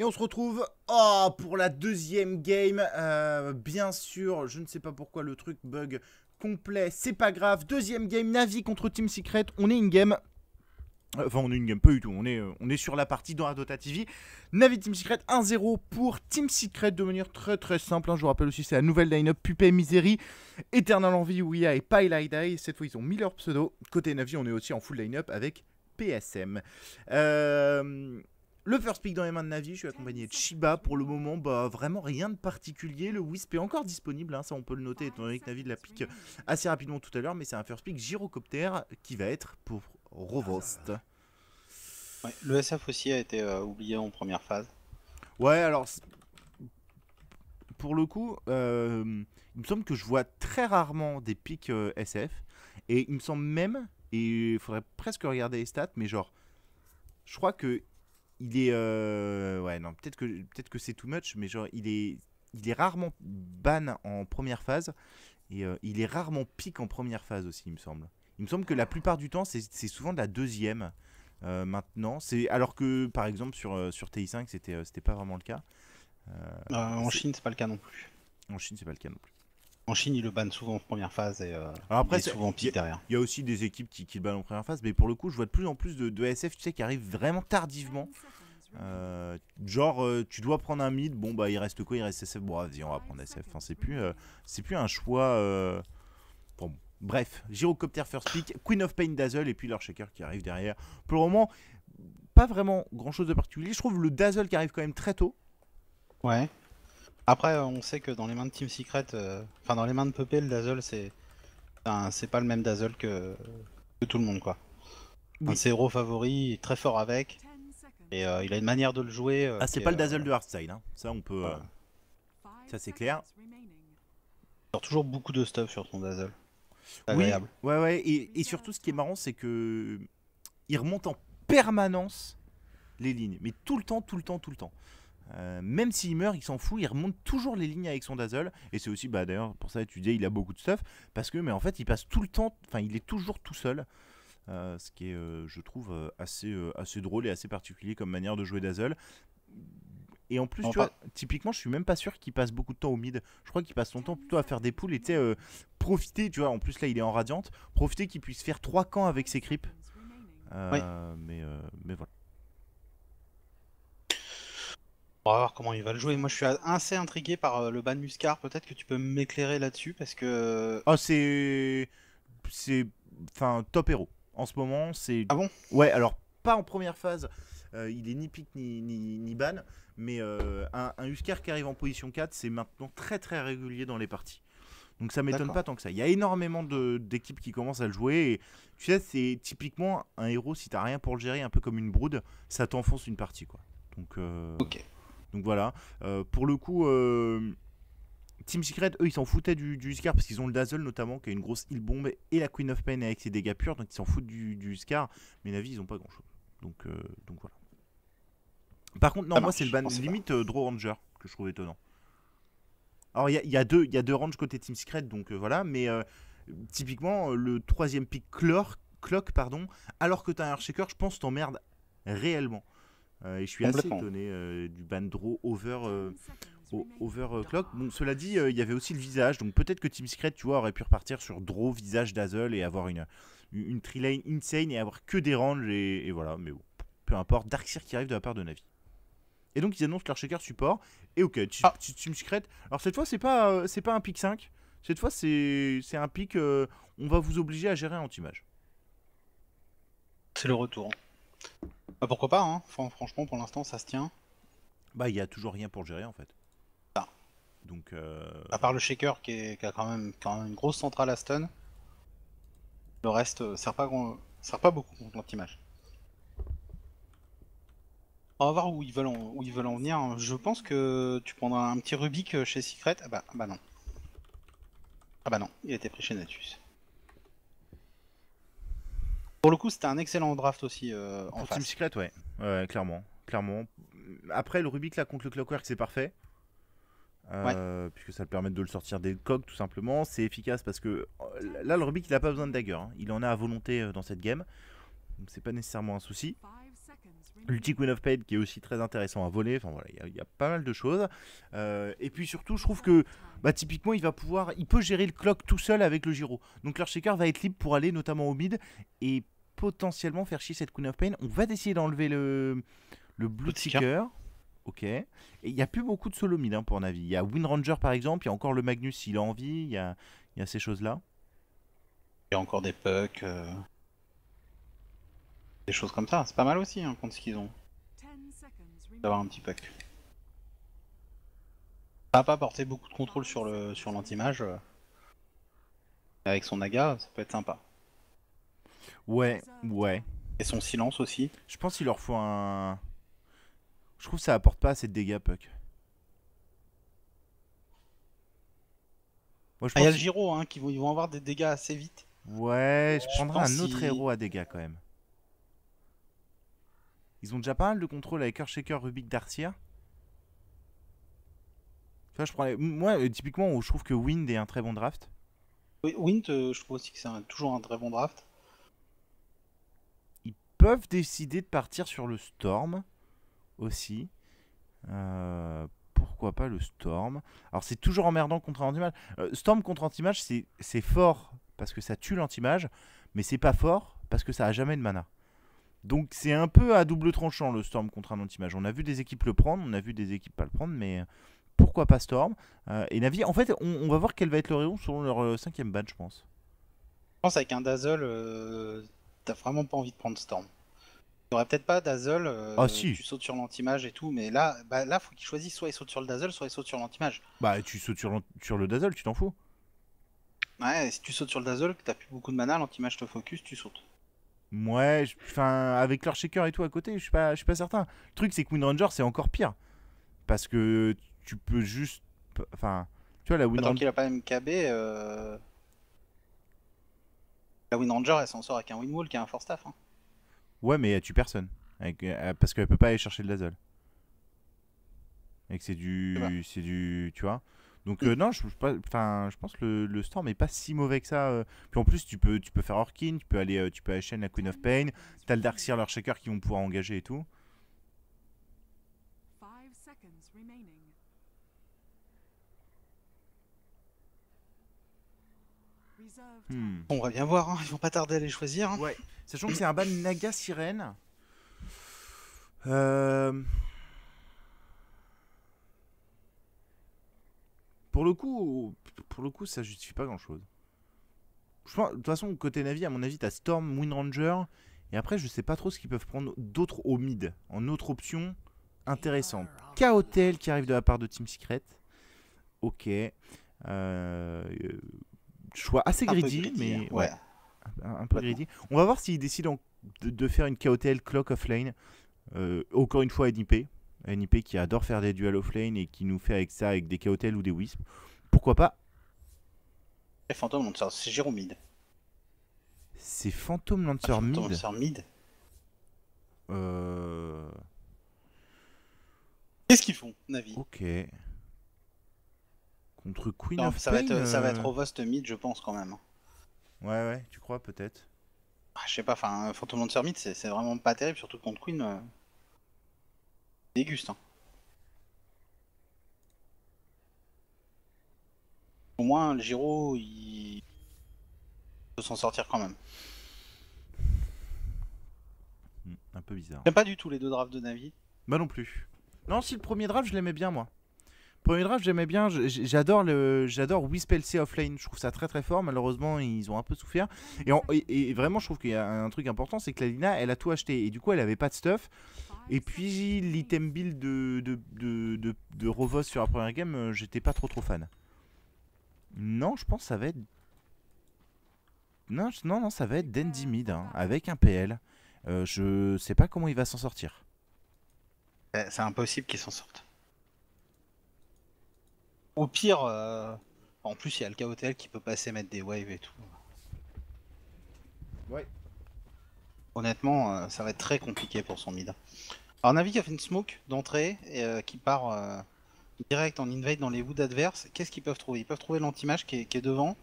Et on se retrouve pour la deuxième game. Bien sûr, je ne sais pas pourquoi le truc bug complet. C'est pas grave. Deuxième game, Navi contre Team Secret. On est in-game. Enfin, on est une game, pas du tout. On est sur la partie dans la Dota TV. Navi Team Secret 1-0 pour Team Secret de manière très très simple. Je vous rappelle aussi, c'est la nouvelle line-up Pupae, Misery, Eternal Envy, Ouya et Pylai. Cette fois, ils ont mis leur pseudo. Côté Navi, on est aussi en full line-up avec PSM. Le first pick dans les mains de Navi, je suis accompagné de Shiba. Pour le moment, vraiment rien de particulier. Le Wisp est encore disponible, ça on peut le noter, étant donné que Navi l'a pick assez rapidement tout à l'heure. Mais c'est un first pick Gyrocopter qui va être pour Rovost. Ouais, le SF aussi a été oublié en première phase. Ouais, alors pour le coup, il me semble que je vois très rarement des picks SF. Et il me semble même, et il faudrait presque regarder les stats, mais genre, je crois que il est. Ouais, non, peut-être que c'est too much, mais genre, il est rarement ban en première phase. Et il est rarement pick en première phase aussi, il me semble. Il me semble que la plupart du temps, c'est souvent de la deuxième. Maintenant, alors que par exemple sur TI5, c'était pas vraiment le cas. En Chine, c'est pas le cas non plus. En Chine, c'est pas le cas non plus. En Chine, ils le bannent souvent en première phase et Alors après, il est souvent pique derrière. Il y a aussi des équipes qui le bannent en première phase, mais pour le coup, je vois de plus en plus de SF, tu sais, qui arrivent vraiment tardivement. Tu dois prendre un mid, bon bah il reste quoi? Il reste SF, bon vas-y on va prendre SF. Enfin, c'est plus un choix. Bon, bref, Gyrocopter first pick, Queen of Pain Dazzle et puis leur shaker qui arrive derrière. Pour le moment, pas vraiment grand chose de particulier. Je trouve le Dazzle qui arrive quand même très tôt. Ouais. Après, on sait que dans les mains de Team Secret, enfin dans les mains de Pupae, le Dazzle c'est pas le même Dazzle que tout le monde quoi. Oui. C'est héros favori, il est très fort avec. Et il a une manière de le jouer. C'est pas le Dazzle de Hardstyle, ça on peut. Voilà. Ça c'est clair. Il sort toujours beaucoup de stuff sur son Dazzle. C'est Oui, agréable. ouais, et surtout ce qui est marrant, c'est que il remonte en permanence les lignes, mais tout le temps. Même s'il meurt, il s'en fout, il remonte toujours les lignes avec son Dazzle. Et c'est aussi, d'ailleurs, pour ça, tu dis, il a beaucoup de stuff. Parce que, mais en fait, il passe tout le temps, enfin, il est toujours tout seul. Ce qui est, je trouve, assez drôle et assez particulier comme manière de jouer Dazzle. Et en plus, tu vois, typiquement, je suis même pas sûr qu'il passe beaucoup de temps au mid. Je crois qu'il passe son temps plutôt à faire des pulls et tu sais, profiter, tu vois, en plus là il est en radiante, profiter qu'il puisse faire 3 camps avec ses creeps. Oui. Mais voilà. On va voir comment il va le jouer. Moi je suis assez intrigué par le ban Muscar. Peut-être que tu peux m'éclairer là-dessus parce que. Oh, c'est. Enfin, top héros. En ce moment, c'est. Ah bon? Ouais, alors, pas en première phase. Il est ni pick ni ban. Mais un Huskar qui arrive en position 4, c'est maintenant très très régulier dans les parties. Donc ça m'étonne pas tant que ça. Il y a énormément d'équipes qui commencent à le jouer. Et tu sais, c'est typiquement un héros, si t'as rien pour le gérer, un peu comme une brood, ça t'enfonce une partie, quoi. Donc, Ok. donc voilà. Pour le coup, Team Secret, eux, ils s'en foutaient du Huskar parce qu'ils ont le Dazzle notamment, qui a une grosse heal bomb, et la Queen of Pain avec ses dégâts purs. Donc ils s'en foutent du Huskar. Mais Navi, ils ont pas grand chose. Donc voilà. Par contre, non, moi c'est le ban limite Draw Ranger que je trouve étonnant. Alors il y a deux ranges côté Team Secret, donc voilà, mais typiquement le troisième pick Clock, pardon, alors que t'as un Earthshaker, je pense t'emmerdes réellement. Et je suis assez étonné du ban Draw over Clock. Bon, cela dit, il y avait aussi le visage, donc peut-être que Team Secret, tu vois, aurait pu repartir sur Draw, visage, Dazzle et avoir une tree lane insane et avoir que des ranges et voilà, mais bon, peu importe. Darkseer qui arrive de la part de Navi. Et donc ils annoncent leur shaker support. Et ok, Team Secret. Alors cette fois c'est pas un pick 5. Cette fois c'est un pick. On va vous obliger à gérer un anti-mage. C'est le retour. Pourquoi pas, hein. Franchement pour l'instant ça se tient. Il y a toujours rien pour le gérer en fait. Ah. Donc à part le shaker qui a quand même une grosse centrale à stun. Le reste sert pas beaucoup contre l'anti-mage. On va voir où ils veulent en venir. Je pense que tu prendras un petit Rubik chez Secret. Ah bah non. Ah bah non, il a été pris chez Natus. Pour le coup, c'était un excellent draft aussi en pour face. Team Secret, ouais, clairement. Après, le Rubik là contre le Clockwork, c'est parfait. Puisque ça te permet de le sortir des cogs tout simplement. C'est efficace parce que là, le Rubik il a pas besoin de dagger. Il en a à volonté dans cette game. Donc c'est pas nécessairement un souci. L'ulti Queen of Spades qui est aussi très intéressant à voler. Enfin voilà, il y a pas mal de choses. Et puis surtout, je trouve que typiquement, il peut gérer le clock tout seul avec le gyro. Donc l'Earthshaker va être libre pour aller notamment au mid et potentiellement faire chier cette Queen of Pain. On va essayer d'enlever le Bloodseeker. Ok. Et il n'y a plus beaucoup de solo mid pour Navi. Il y a Wind Ranger par exemple, il y a encore le Magnus s'il a envie, il y a ces choses-là. Il y a encore des pucks, des choses comme ça. C'est pas mal aussi contre ce qu'ils ont. D'avoir un petit puck. Ça va pas apporter beaucoup de contrôle sur l'anti-mage. Avec son naga, ça peut être sympa. Ouais. Et son silence aussi. Je pense qu'il leur faut un... Je trouve que ça apporte pas assez de dégâts, Puck. Moi, il y a le Gyro, ils vont avoir des dégâts assez vite. Ouais, je prendrais un autre héros à dégâts quand même. Ils ont déjà pas mal de contrôle avec Earthshaker, Rubik, Darcia. Enfin, je prends moi, typiquement, je trouve que Wind est un très bon draft. Oui, Wind, je trouve aussi que c'est toujours un très bon draft. Ils peuvent décider de partir sur le Storm aussi. Pourquoi pas le Storm? Alors c'est toujours emmerdant contre un anti-mage. Storm contre anti-mage, c'est fort parce que ça tue l'anti-mage, mais c'est pas fort parce que ça a jamais de mana. Donc c'est un peu à double tranchant le Storm contre un anti-mage. On a vu des équipes le prendre, on a vu des équipes pas le prendre, mais pourquoi pas Storm? Et Navi, en fait, on va voir quel va être leur héros selon leur 5ème ban, je pense. Je pense avec un Dazzle, t'as vraiment pas envie de prendre Storm. T'aurais peut-être pas Dazzle, si. Tu sautes sur l'anti-mage et tout, mais là faut qu'il choisisse, soit il saute sur le Dazzle, soit il saute sur l'anti-mage. Tu sautes sur le Dazzle, tu t'en fous. Ouais, si tu sautes sur le Dazzle, que t'as plus beaucoup de mana, l'anti-mage te focus, tu sautes. Ouais, avec leur shaker et tout à côté, je suis pas certain. Le truc, c'est que Wind Ranger, c'est encore pire. Parce que tu peux juste... Enfin, tu vois, la Wind Ranger... Tant qu'il a pas MKB, la Wind Ranger, elle s'en sort avec un Windwall qui a un Force Staff. Ouais, mais elle tue personne. Parce qu'elle peut pas aller chercher le Dazzle. Et que c'est du... Tu vois. Donc non, je pense que le Storm est pas si mauvais que ça. Puis en plus, tu peux faire Orkin, tu peux aller chaîne la Queen of Pain. T'as le Darkseer, leur Shaker qui vont pouvoir engager et tout. On va bien voir, ils vont pas tarder à les choisir. Ouais, sachant que c'est un ban Naga Sirène. Pour le coup, ça justifie pas grand chose. De toute façon, côté Navi, à mon avis, t'as Storm, Wind Ranger. Et après, je sais pas trop ce qu'ils peuvent prendre d'autres au mid. En autre option intéressante. Chaotel qui arrive de la part de Team Secret. Ok. Choix assez greedy, mais ouais. Un peu greedy. On va voir s'ils décident de faire une Chaotel Clock Offlane. Encore une fois, NIP. NIP qui adore faire des duels offlane et qui nous fait avec ça, avec des Chaotel ou des Wisp. Pourquoi pas? Et Phantom Lancer, c'est Jérôme mid. C'est Phantom Lancer mid. Phantom Lancer mid. Qu'est-ce qu'ils font, Navi? Ok. Contre Queen of ça Pain, ça va être Rovost mid, je pense, quand même. Ouais, tu crois peut-être. Je sais pas, Phantom Lancer mid, c'est vraiment pas terrible, surtout contre Queen. Déguste. Au moins, le Gyro, il peut s'en sortir quand même. Un peu bizarre. J'aime pas du tout les deux drafts de Navi. Bah non plus. Non, si le premier draft, je l'aimais bien, moi. Premier draft, j'aimais bien. J'adore Wisp LC offlane. Je trouve ça très très fort. Malheureusement, ils ont un peu souffert. Et vraiment, je trouve qu'il y a un truc important, c'est que la Lina, elle a tout acheté. Et du coup, elle avait pas de stuff. Et puis, l'item build de Rovos sur la première game, j'étais pas trop fan. Non, je pense que ça va être... Non, ça va être Dandy mid, avec un PL. Je sais pas comment il va s'en sortir. C'est impossible qu'il s'en sorte. Au pire, en plus il y a le Chaotel qui peut passer mettre des waves et tout. Ouais. Honnêtement, ça va être très compliqué pour son mid. Alors Navi qui a fait une smoke d'entrée et qui part direct en invade dans les woods adverses. Qu'est-ce qu'ils peuvent trouver? Ils peuvent trouver l'anti-mage qui est devant.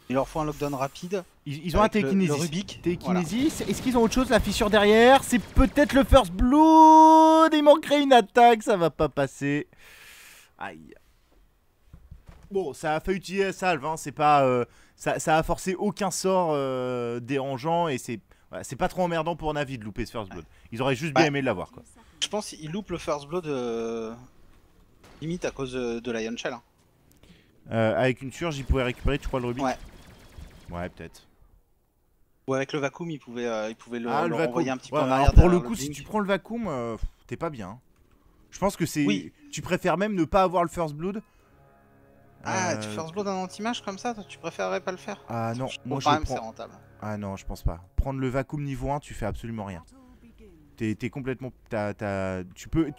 Il leur faut un lockdown rapide. Ils ont un avec le télékinésie. Rubik. Télékinésie. Est-ce qu'ils ont autre chose? La fissure derrière. C'est peut-être le first blood. Il manquerait une attaque. Ça va pas passer. Aïe. Bon, ça a fait utiliser la salve. Hein. C'est pas, ça a forcé aucun sort dérangeant. Et c'est pas trop emmerdant pour Navi de louper ce first blood. Ils auraient juste bien aimé l'avoir, quoi. Je pense qu'ils loupent le first blood limite à cause de Lion Shell. Hein. Avec une surge, ils pouvaient récupérer, tu crois, le Rubik? Ouais. Ouais, peut-être. Ou avec le vacuum, ils pouvaient le vacuum. renvoyer un petit peu Ouais, en alors arrière. pour le derrière coup, si blink. tu prends le vacuum, t'es pas bien. Je pense que c'est. Oui. Tu préfères même ne pas avoir le first blood. Ah, tu first blood un anti-mage comme ça, toi, tu préférerais pas le faire? Ah non, moi je quand le même, c'est prends. rentable. Ah non, je pense pas. Prendre le vacuum niveau 1, tu fais absolument rien. T'es complètement. Tu peux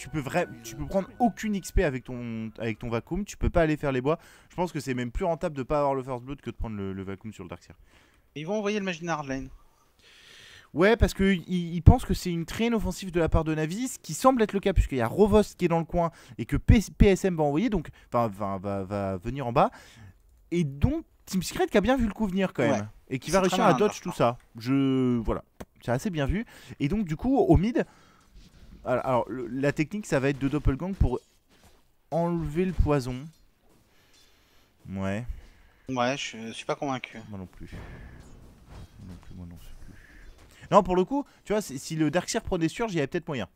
prendre aucune XP avec ton vacuum, tu peux pas aller faire les bois. Je pense que c'est même plus rentable de pas avoir le first blood que de prendre le vacuum sur le Darkseer. Ils vont envoyer le Magina Hardline. Ouais, parce qu'ils pensent que c'est une traîne offensive de la part de Navi, ce qui semble être le cas, puisqu'il y a Rovost qui est dans le coin et que PSM va envoyer, donc va venir en bas. Et donc, Team Secret qui a bien vu le coup venir quand même. Ouais. Et qui C'est va très réussir à malin, dodge tout ça. Voilà, c'est assez bien vu. Et donc, du coup, au mid, alors la technique, ça va être de doppelgang pour enlever le poison. Ouais. Ouais, je suis pas convaincu. Moi non plus. Moi non plus. Non, pour le coup, tu vois, si le Darkseer prenait Surge, il y avait peut-être moyen.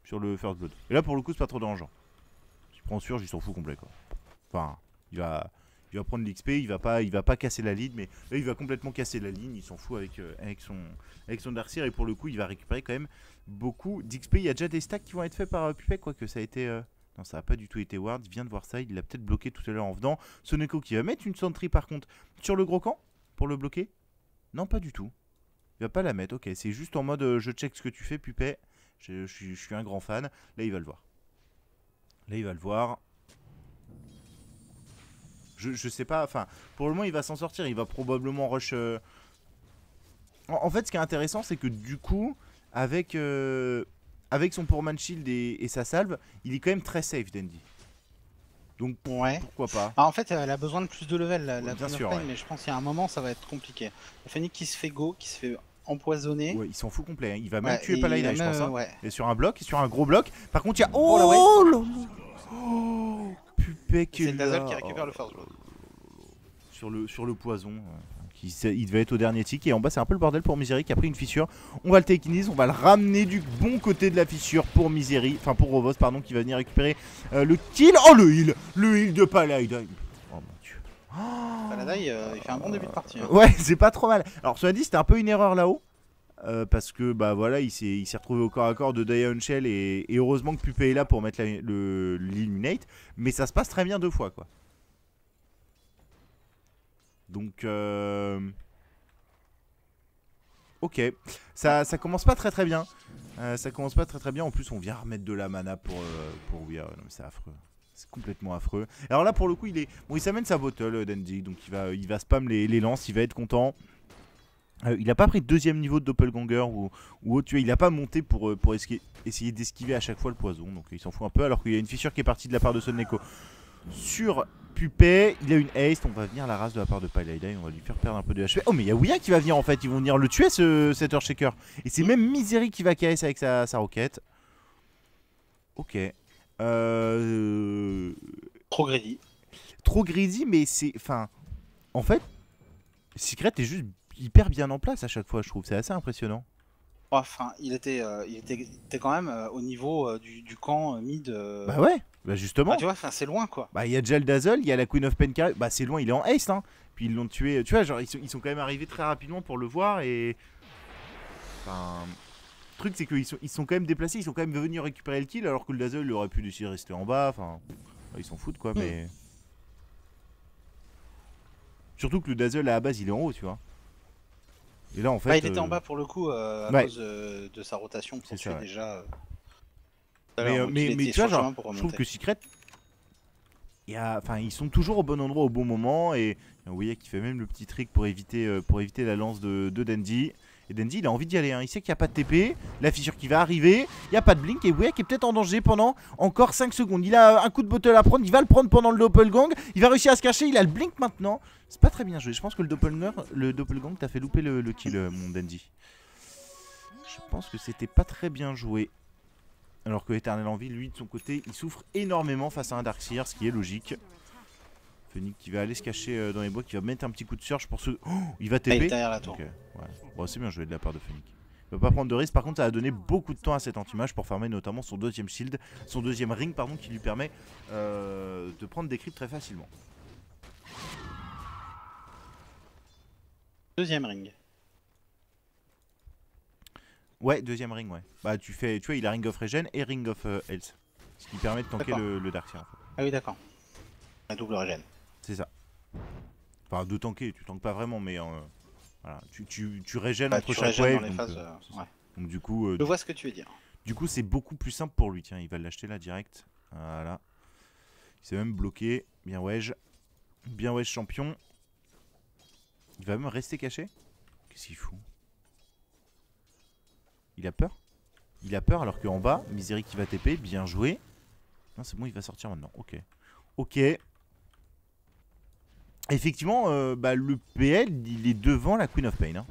Sur le First Blood. Et là, pour le coup, c'est pas trop dérangeant. S'il prend Surge, il s'en fout complet, quoi. Enfin, il va prendre l'XP, il va pas casser la ligne, mais là, il va complètement casser la ligne, il s'en fout avec son Darkseer, et pour le coup, il va récupérer quand même beaucoup d'XP. Il y a déjà des stacks qui vont être faits par Pupek, quoi, que ça a été... Non, ça n'a pas du tout été Ward, il vient de voir ça, il l'a peut-être bloqué tout à l'heure en venant. Soneko qui va mettre une sentry, par contre, sur le gros camp, pour le bloquer. Non, pas du tout. Il va pas la mettre, ok, c'est juste en mode je check ce que tu fais, Pupet. Je suis un grand fan. Là, il va le voir. Je sais pas, enfin, pour le moment, il va s'en sortir. Il va probablement rush. En fait, ce qui est intéressant, c'est que du coup, avec son Pourman Shield et sa salve, il est quand même très safe, Dandy. Donc, ouais. Pourquoi pas. En fait, elle a besoin de plus de level, la bien Queen of sûr, Pain, ouais. mais je pense qu'il y a un moment, ça va être compliqué. Le Phoenix qui se fait go, qui se fait empoisonner. Ouais, il s'en fout complet. Hein. Il va même tuer Paladin, je pense. Hein. Ouais. Et sur un bloc, sur un gros bloc. Par contre, il y a. Oh, la Oh, Pupek C'est le là. Dazzle qui récupère le first blood. Sur le poison. Il devait être au dernier tick. Et en bas, c'est un peu le bordel pour Misery qui a pris une fissure. On va le take-in, on va le ramener du bon côté de la fissure pour Misery. Enfin, pour Rovos, pardon, qui va venir récupérer le kill. Oh, le heal de Paladin. Oh mon dieu. Paladin, il fait un bon début de partie. Hein. Ouais, c'est pas trop mal. Alors, cela dit, c'était un peu une erreur là-haut. Parce que bah voilà, il s'est retrouvé au corps à corps de Dion Shell et heureusement que Pupé est là pour mettre l'illuminate, mais ça se passe très bien deux fois quoi. Donc ok, ça commence pas très bien. Ça commence pas très bien. En plus, on vient remettre de la mana pour Weir. Non, mais c'est affreux. C'est complètement affreux. Alors là, pour le coup, il s'amène sa bottle, Dandy. Donc il va spam les lances. Il va être content. Il n'a pas pris de deuxième niveau de doppelganger ou autre. Tu vois, il n'a pas monté pour essayer d'esquiver à chaque fois le poison. Donc il s'en fout un peu. Alors qu'il y a une fissure qui est partie de la part de Soneko sur Pupé. Il a une haste. On va venir la race de la part de Paladin. On va lui faire perdre un peu de HP. Oh, mais il y a Ouya qui va venir en fait. Ils vont venir le tuer, cet Earthshaker. Et c'est même Misery qui va KS avec sa roquette. Ok. Trop greedy. Trop greedy, mais c'est. Enfin. En fait, Secret est juste hyper bien en place à chaque fois, je trouve. C'est assez impressionnant. Enfin, il était quand même au niveau du camp mid. Bah ouais, bah justement. Ah, tu vois, c'est loin quoi. Bah il y a déjà le Dazzle, il y a la Queen of Pain qui arrive. Bah c'est loin, il est en haste. Hein. Puis ils l'ont tué. Tu vois, genre ils sont quand même arrivés très rapidement pour le voir et. Enfin. Le truc c'est qu'ils sont quand même déplacés, ils sont quand même venus récupérer le kill alors que le Dazzle il aurait pu décider de rester en bas. Enfin. Ils s'en foutent quoi, mais. Surtout que le Dazzle à la base il est en haut, tu vois. Et là en fait. Bah, il était en bas pour le coup à cause de sa rotation pour tuer déjà. Mais tu vois, genre, je trouve que Secret, ils sont toujours au bon endroit au bon moment. Et vous voyez qu'il fait même le petit trick pour éviter la lance de Dandy. Et Dendy il a envie d'y aller, hein. Il sait qu'il n'y a pas de TP, la fissure qui va arriver, il n'y a pas de blink et Wea qui est peut-être en danger pendant encore 5 secondes. Il a un coup de bottle à prendre, il va le prendre pendant le doppelgang, il va réussir à se cacher, il a le blink maintenant. C'est pas très bien joué, je pense que le doppelgang t'a fait louper le kill mon Dendy. Je pense que c'était pas très bien joué. Alors que Eternal Envy, lui de son côté, il souffre énormément face à un Darkseer, ce qui est logique. Phoenix qui va aller se cacher dans les bois, qui va mettre un petit coup de surge pour ce... Oh, il va TP. Il est derrière la tour. Okay, ouais. Bon, c'est bien joué de la part de Phoenix. Il va pas prendre de risque, par contre ça va donner beaucoup de temps à cet anti-mage pour farmer notamment son deuxième shield, son deuxième ring pardon, qui lui permet de prendre des creeps très facilement. Deuxième ring. Ouais, deuxième ring, ouais. Bah tu vois, il a Ring of Regen et Ring of Health. Ce qui permet de tanker le Darkseer en fait. Ah oui d'accord. Un double regen. C'est ça. Enfin de tanker, tu tankes pas vraiment mais voilà, tu régènes Bah, entre chaque wave. Dans les phases, ouais. Donc du coup... Je vois ce que tu veux dire. Du coup c'est beaucoup plus simple pour lui, tiens, il va l'acheter là direct. Voilà. Il s'est même bloqué, bien wedge champion. Il va même rester caché. Qu'est-ce qu'il fout? Il a peur? Il a peur alors qu'en bas, Misery qui va TP, bien joué. Non c'est bon, il va sortir maintenant, ok. Ok. Effectivement, bah, le PL, il est devant la Queen of Pain. Hein.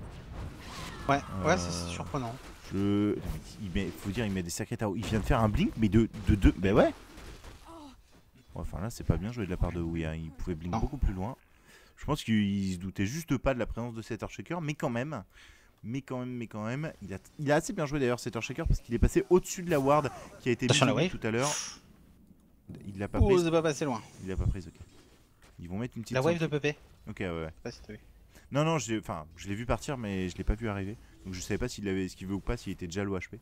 Ouais, ouais c'est surprenant. Faut dire, il met des sacrés taos. Il vient de faire un blink, mais de deux. Bah ouais. Enfin là, c'est pas bien joué de la part de Wea. Il pouvait blink beaucoup plus loin. Je pense qu'il se doutait juste pas de la présence de cet Earthshaker, mais quand même. Il a assez bien joué d'ailleurs cet Earthshaker parce qu'il est passé au-dessus de la ward qui a été mise tout à l'heure. Il l'a pas prise. Oh, c'est pas passé loin. Il l'a pas prise, ok. Ils vont mettre une petite. La wave de PP. Ok, ouais. Pas si t'as vu. Non, je l'ai vu partir, mais je l'ai pas vu arriver. Donc je savais pas s'il avait esquivé ou pas, s'il était déjà low HP.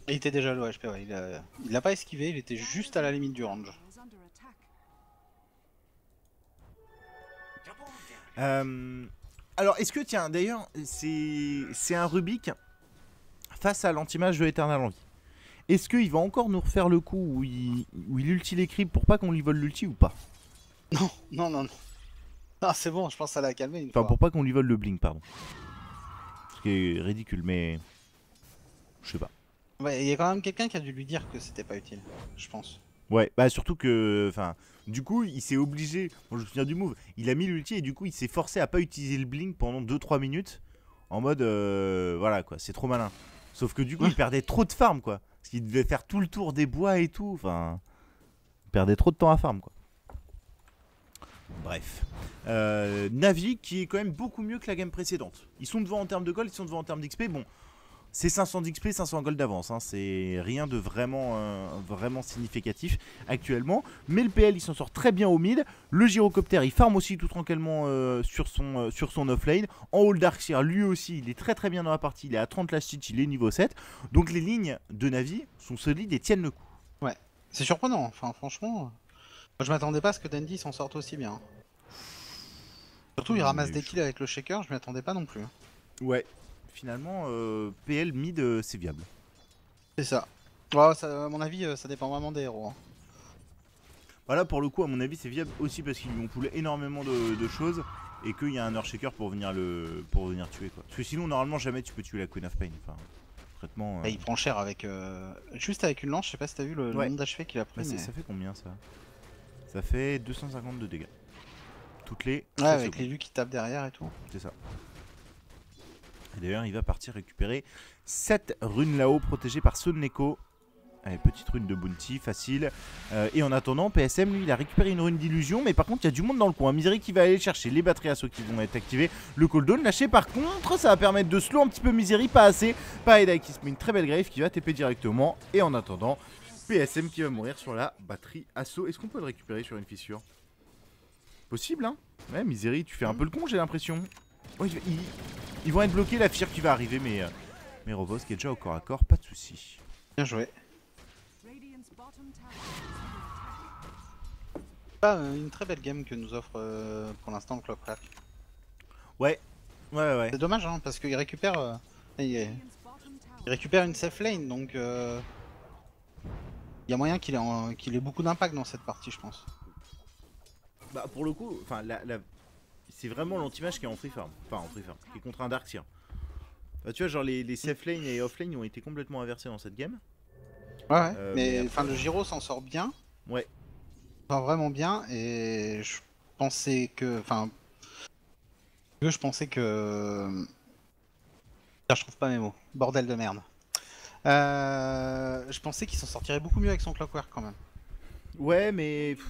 Il était déjà low HP, ouais. Il l'a pas esquivé, il était juste à la limite du range. Alors, est-ce que, tiens, d'ailleurs, c'est un Rubik face à l'anti-mage de Eternal Envy. Est-ce qu'il va encore nous refaire le coup où il ulti les creeps pour pas qu'on lui vole l'ulti ou pas? Non. Ah c'est bon, je pense que ça l'a calmé une fois. Enfin, pour pas qu'on lui vole le blink, pardon. Ce qui est ridicule, mais... Je sais pas. Ouais, il y a quand même quelqu'un qui a dû lui dire que c'était pas utile, je pense. Ouais, bah surtout que... Enfin, du coup, il s'est obligé... Bon, je me souviens du move. Il a mis l'ulti et du coup, il s'est forcé à pas utiliser le blink pendant 2-3 minutes. En mode... voilà, quoi, c'est trop malin. Sauf que du coup, il perdait trop de farm, quoi. Parce qu'il devait faire tout le tour des bois et tout. Enfin, il perdait trop de temps à farm, quoi. Bref. Navi qui est quand même beaucoup mieux que la game précédente. Ils sont devant en termes de gold, ils sont devant en termes d'XP. Bon, c'est 500 d'XP, 500 gold d'avance. Hein. C'est rien de vraiment significatif actuellement. Mais le PL, il s'en sort très bien au mid. Le gyrocoptère, il farm aussi tout tranquillement sur son offlane. En haut, le Darkseer, lui aussi, il est très bien dans la partie. Il est à 30 last hit, il est niveau 7. Donc les lignes de Navi sont solides et tiennent le coup. Ouais, c'est surprenant. Enfin, franchement, je m'attendais pas à ce que Dandy s'en sorte aussi bien. Surtout, il ramasse des kills avec le shaker, je m'y attendais pas non plus. Ouais, finalement, PL mid, c'est viable. C'est ça. Ouais, ça. À mon avis, ça dépend vraiment des héros. Hein. Voilà, pour le coup, à mon avis, c'est viable aussi parce qu'ils lui ont poulé énormément de choses et qu'il y a un Earthshaker pour venir tuer, quoi. Parce que sinon, normalement, jamais tu peux tuer la Queen of Pain. Enfin, traitement. Il prend cher avec. Juste avec une lance, je sais pas si t'as vu le nombre d'HP qu'il a pris. Bah, ça fait combien ça? Ça fait 252 dégâts. Toutes les. Ouais, avec les lus qui tapent derrière et tout. C'est ça. Et d'ailleurs, il va partir récupérer 7 runes là-haut protégées par Sonneko. Allez, petite rune de bounty, facile. Et en attendant, PSM, lui, il a récupéré une rune d'illusion. Mais par contre, il y a du monde dans le coin. Misery qui va aller chercher les batteries assaut qui vont être activées. Le cooldown lâché par contre, ça va permettre de slow un petit peu Misery. Pas assez. Paeda qui se met une très belle grave qui va TP directement. Et en attendant, PSM qui va mourir sur la batterie assaut. Est-ce qu'on peut le récupérer sur une fissure? Possible, hein? Ouais, Misery, tu fais un peu le con, j'ai l'impression. Oh, ils vont être bloqués, la fissure qui va arriver, mais Rovos qui est déjà au corps à corps, pas de soucis. Bien joué. Une très belle game que nous offre pour l'instant le Clockcrack. Ouais. C'est dommage, hein, parce qu'il récupère, il récupère une safe lane, donc il y a moyen qu'il ait beaucoup d'impact dans cette partie, je pense. Bah pour le coup, enfin c'est vraiment l'anti-mage qui est en free farm. Enfin, en free farm, qui est contre un Darkseer. Bah, tu vois, genre les safe lane et off lane ont été complètement inversés dans cette game. Ouais, mais mais après- enfin le Giro s'en sort bien. Ouais. Enfin vraiment bien et je pensais que. Enfin. Je pensais que. Je trouve pas mes mots. Bordel de merde. Je pensais qu'il s'en sortirait beaucoup mieux avec son Clockwork quand même. Ouais, mais tu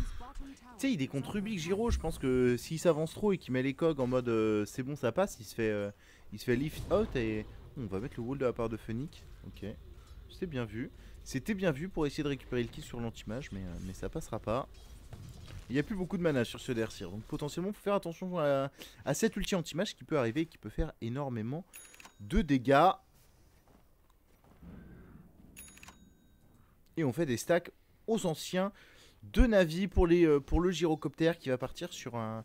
sais, il est contre Rubik Giro. Je pense que s'il s'avance trop et qu'il met les cogs en mode c'est bon, ça passe, il se fait lift out et on va mettre le wall de la part de Phoenix. Ok, c'est bien vu. C'était bien vu pour essayer de récupérer le kill sur l'anti-mage, mais ça passera pas. Il n'y a plus beaucoup de mana sur ce Darkseer, donc potentiellement faut faire attention à cet ulti anti-mage qui peut arriver et qui peut faire énormément de dégâts. Et on fait des stacks aux anciens de Navi pour le gyrocoptère qui va partir sur un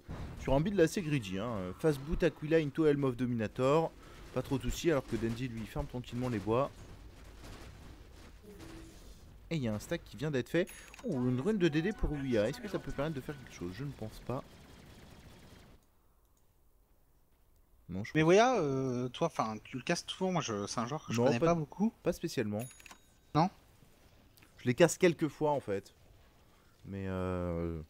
build assez greedy. Fast boot Aquila into Helm of Dominator. Pas trop de soucis alors que Denji lui ferme tranquillement les bois. Et il y a un stack qui vient d'être fait. Oh, une rune de DD pour Ouya. Est-ce que ça peut permettre de faire quelque chose? Je ne pense pas. Non, je Mais Wea, toi, enfin, tu le casses souvent. Moi, c'est un genre que je Non, connais pas beaucoup. pas spécialement. Non. Je les casse quelques fois en fait. Mais Il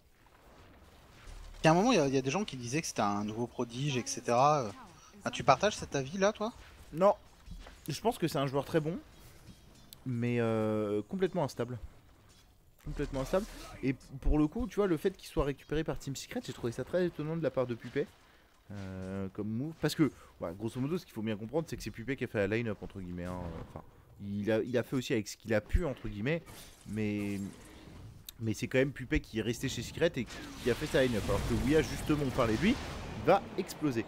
y a un moment, il y a des gens qui disaient que c'était un nouveau prodige, etc. Ah, tu partages cet avis là, toi? non. Je pense que c'est un joueur très bon. Mais complètement instable. Complètement instable. Et pour le coup, tu vois, le fait qu'il soit récupéré par Team Secret, j'ai trouvé ça très étonnant de la part de Puppet. Comme move. Parce que, grosso modo, ce qu'il faut bien comprendre, c'est que c'est Puppet qui a fait la line-up, entre guillemets. Enfin, il a fait aussi avec ce qu'il a pu, entre guillemets. Mais c'est quand même Puppet qui est resté chez Secret et qui a fait sa line-up. Alors que Ouya, justement, on parlait de lui, va exploser.